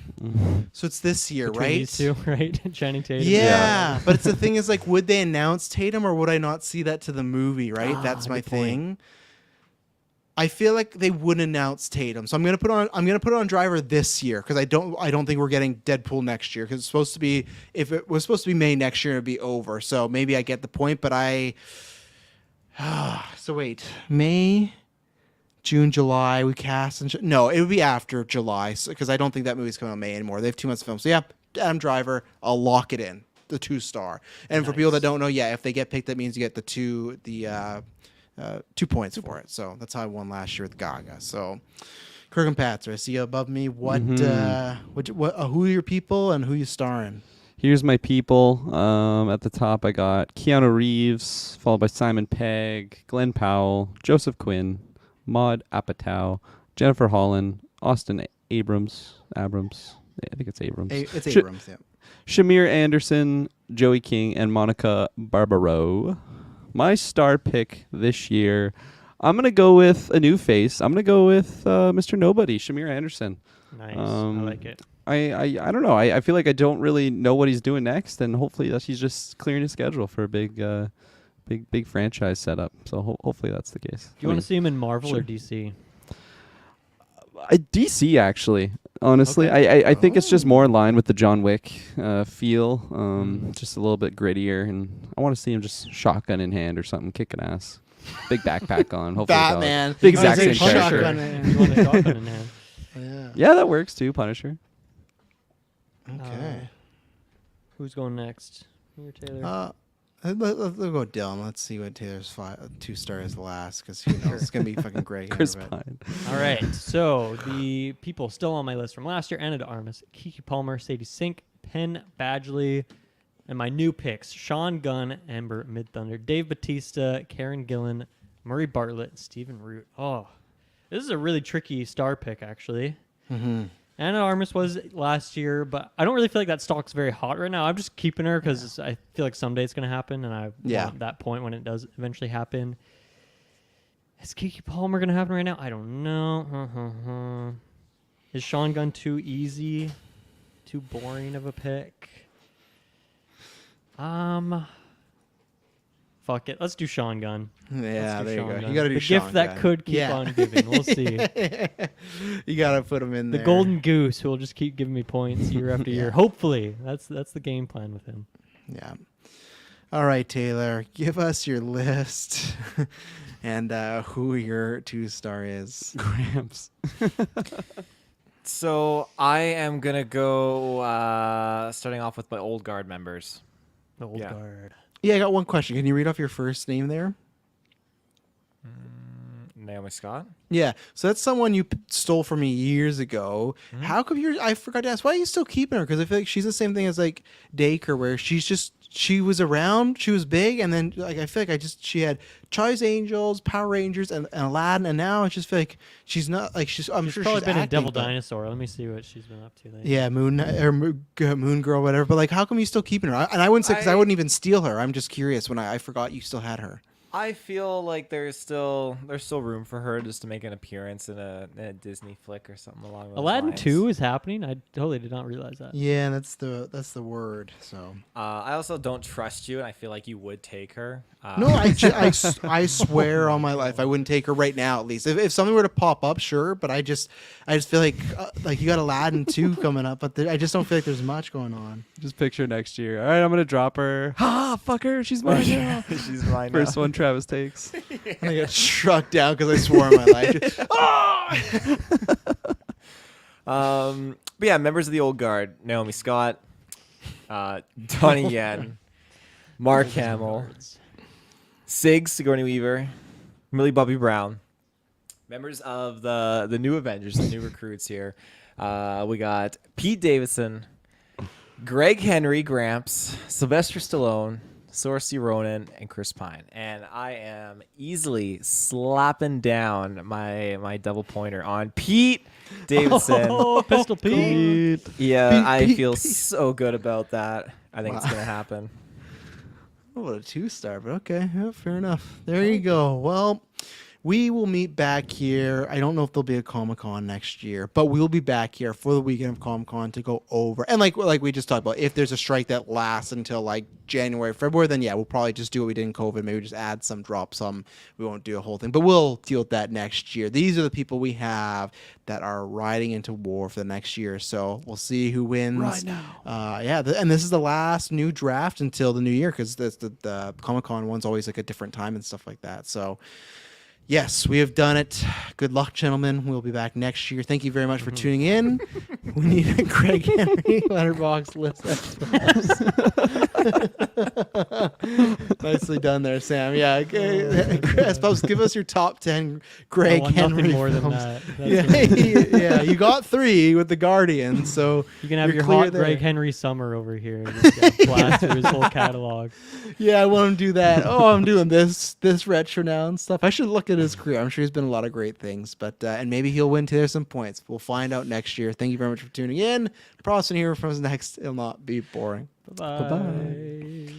[SPEAKER 1] So it's this year,
[SPEAKER 3] Between
[SPEAKER 1] right?
[SPEAKER 3] these two, right? Channing Tatum.
[SPEAKER 1] Yeah. But it's the thing is, like, would they announce Tatum or would I not see that to the movie, right? That's my
[SPEAKER 3] good point.
[SPEAKER 1] thing. I feel like they wouldn't announce Tatum, so I'm gonna put it on Driver this year because I don't think we're getting Deadpool next year because it's supposed to be, if it was supposed to be May next year, it'd be over. So maybe I get the point, but so wait, May, June, July, we cast and no, it would be after July because I don't think that movie's coming out in May anymore. They have 2 months to film. So yeah, Adam Driver, I'll lock it in, the 2-star. And for people that don't know, yeah, if they get picked, that means you get the 2 points for it. So that's how I won last year with Gaga. So Kirk and Patzer, I see you above me. What who are your people and who you starring?
[SPEAKER 2] Here's my people. At the top, I got Keanu Reeves, followed by Simon Pegg, Glenn Powell, Joseph Quinn, Maud Apatow, Jennifer Holland, Austin Abrams. I think it's Abrams.
[SPEAKER 1] It's Abrams, yeah.
[SPEAKER 2] Shamir Anderson, Joey King, and Monica Barbaro. My star pick this year, I'm going to go with a new face. I'm going to go with Mr. Nobody, Shamir Anderson.
[SPEAKER 3] Nice. I like it.
[SPEAKER 2] I don't know. I feel like I don't really know what he's doing next, and hopefully he's just clearing his schedule for a big franchise setup. So hopefully that's the case.
[SPEAKER 3] Do you want to see him in Marvel
[SPEAKER 2] sure.
[SPEAKER 3] or DC?
[SPEAKER 2] DC, actually. Honestly, okay. I think it's just more in line with the John Wick feel. Just a little bit grittier, and I want to see him just shotgun in hand or something, kicking ass. Big backpack on. Hopefully
[SPEAKER 1] Batman.
[SPEAKER 2] The exact same
[SPEAKER 3] Punisher.
[SPEAKER 2] character.
[SPEAKER 3] You want a shotgun in hand.
[SPEAKER 2] Yeah, that works too, Punisher.
[SPEAKER 1] Okay.
[SPEAKER 3] Who's going next? You or Taylor?
[SPEAKER 1] Let's go Dylan. Let's see what Taylor's 2-star is last, because who knows? It's gonna be fucking great.
[SPEAKER 2] Chris Pine.
[SPEAKER 3] All right. So the people still on my list from last year: Anna de Armas, Kiki Palmer, Sadie Sink, Penn Badgley, and my new picks: Sean Gunn, Amber Midthunder, Dave Bautista, Karen Gillan, Murray Bartlett, Stephen Root. Oh, this is a really tricky star pick, actually.
[SPEAKER 1] Mm-hmm.
[SPEAKER 3] Anna de Armas was last year, but I don't really feel like that stock's very hot right now. I'm just keeping her because I feel like someday it's going to happen, and I want that point when it does eventually happen. Is Kiki Palmer going to happen right now? I don't know. Is Sean Gunn too easy? Too boring of a pick? Fuck it. Let's do Sean Gunn.
[SPEAKER 1] Yeah, there you go.
[SPEAKER 3] Gunn.
[SPEAKER 1] You got to do
[SPEAKER 3] the
[SPEAKER 1] Sean
[SPEAKER 3] gift that
[SPEAKER 1] Gunn.
[SPEAKER 3] could keep on giving. We'll see.
[SPEAKER 1] You got to put him in
[SPEAKER 3] The
[SPEAKER 1] there.
[SPEAKER 3] golden goose who will just keep giving me points year after year. Hopefully. That's the game plan with him.
[SPEAKER 1] Yeah. All right, Taylor, give us your list and who your 2-star is.
[SPEAKER 2] Gramps.
[SPEAKER 4] So I am gonna go starting off with my old guard members.
[SPEAKER 3] The old
[SPEAKER 4] Yeah.
[SPEAKER 3] guard.
[SPEAKER 1] Yeah, I got one question. Can you read off your first name there?
[SPEAKER 4] Naomi Scott.
[SPEAKER 1] Yeah, so that's someone you stole from me years ago.
[SPEAKER 4] Mm-hmm.
[SPEAKER 1] How come you're? I forgot to ask. Why are you still keeping her? Because I feel like she's the same thing as like Dacre, where she was around, she was big, and then like I feel like she had Charlie's Angels, Power Rangers, and Aladdin, and now I just feel like she's not like I'm
[SPEAKER 3] She's
[SPEAKER 1] sure
[SPEAKER 3] probably
[SPEAKER 1] she's
[SPEAKER 3] been in
[SPEAKER 1] acting,
[SPEAKER 3] Devil
[SPEAKER 1] but-
[SPEAKER 3] Dinosaur. Let me see what she's been up to lately.
[SPEAKER 1] Yeah, Moon Girl, whatever. But like, how come you still keeping her? And I wouldn't say because I wouldn't even steal her. I'm just curious when I forgot you still had her.
[SPEAKER 4] I feel like there's still room for her just to make an appearance in a Disney flick or something along those
[SPEAKER 3] Aladdin
[SPEAKER 4] lines.
[SPEAKER 3] 2 is happening. I totally did not realize that.
[SPEAKER 1] Yeah, that's the word. So
[SPEAKER 4] I also don't trust you, and I feel like you would take her.
[SPEAKER 1] no, I swear on my life I wouldn't take her right now. At least if something were to pop up, sure. But I just feel like you got Aladdin 2 coming up, but I just don't feel like there's much going on.
[SPEAKER 2] Just picture next year. All right, I'm gonna drop her. Ha! Fuck her. She's mine now.
[SPEAKER 4] She's mine.
[SPEAKER 2] First one Travis takes.
[SPEAKER 1] And I got struck down because I swore on my life.
[SPEAKER 4] But yeah, members of the old guard: Naomi Scott, Donnie Yen, Mark Hamill, Siggs, Sigourney Weaver, Millie Bobby Brown. Members of the new Avengers, the new recruits here. We got Pete Davidson, Greg Henry, Gramps, Sylvester Stallone, Saoirse Ronan, and Chris Pine. And I am easily slapping down my double pointer on Pete Davidson.
[SPEAKER 3] Oh, Pistol Pete.
[SPEAKER 4] Yeah, I
[SPEAKER 1] Pete,
[SPEAKER 4] feel
[SPEAKER 1] Pete.
[SPEAKER 4] so good about that. I think it's going to happen.
[SPEAKER 1] Oh, what a 2-star, but okay, yeah, fair enough. There you go. Well, we will meet back here. I don't know if there'll be a Comic-Con next year, but we'll be back here for the weekend of Comic-Con to go over. And like we just talked about, if there's a strike that lasts until like January, February, then yeah, we'll probably just do what we did in COVID. Maybe just add some, drop some. We won't do a whole thing, but we'll deal with that next year. These are the people we have that are riding into war for the next year. So we'll see who wins.
[SPEAKER 2] Right now.
[SPEAKER 1] And this is the last new draft until the new year because the Comic-Con one's always like a different time and stuff like that. So yes, we have done it. Good luck, gentlemen. We'll be back next year. Thank you very much for tuning in. We need a Greg Henry letterbox list. Nicely done there, Sam. Yeah, okay. I suppose give us your top 10 Greg
[SPEAKER 3] I want
[SPEAKER 1] Henry
[SPEAKER 3] nothing more than
[SPEAKER 1] films.
[SPEAKER 3] that.
[SPEAKER 1] Yeah,
[SPEAKER 3] That's
[SPEAKER 1] yeah, you got 3 with the Guardian, so
[SPEAKER 3] You can have
[SPEAKER 1] you're
[SPEAKER 3] your
[SPEAKER 1] clear
[SPEAKER 3] hot
[SPEAKER 1] there.
[SPEAKER 3] Greg Henry summer over here. Just blast through his whole catalog.
[SPEAKER 1] Yeah, I want him to do that. Oh, I'm doing this retro now and stuff. I should look at his career. I'm sure he's been a lot of great things, but and maybe he'll win Taylor some points. We'll find out next year. Thank you very much for tuning in. Promise to hear from us next. It'll not be boring.
[SPEAKER 3] Bye-bye.
[SPEAKER 2] Bye-bye.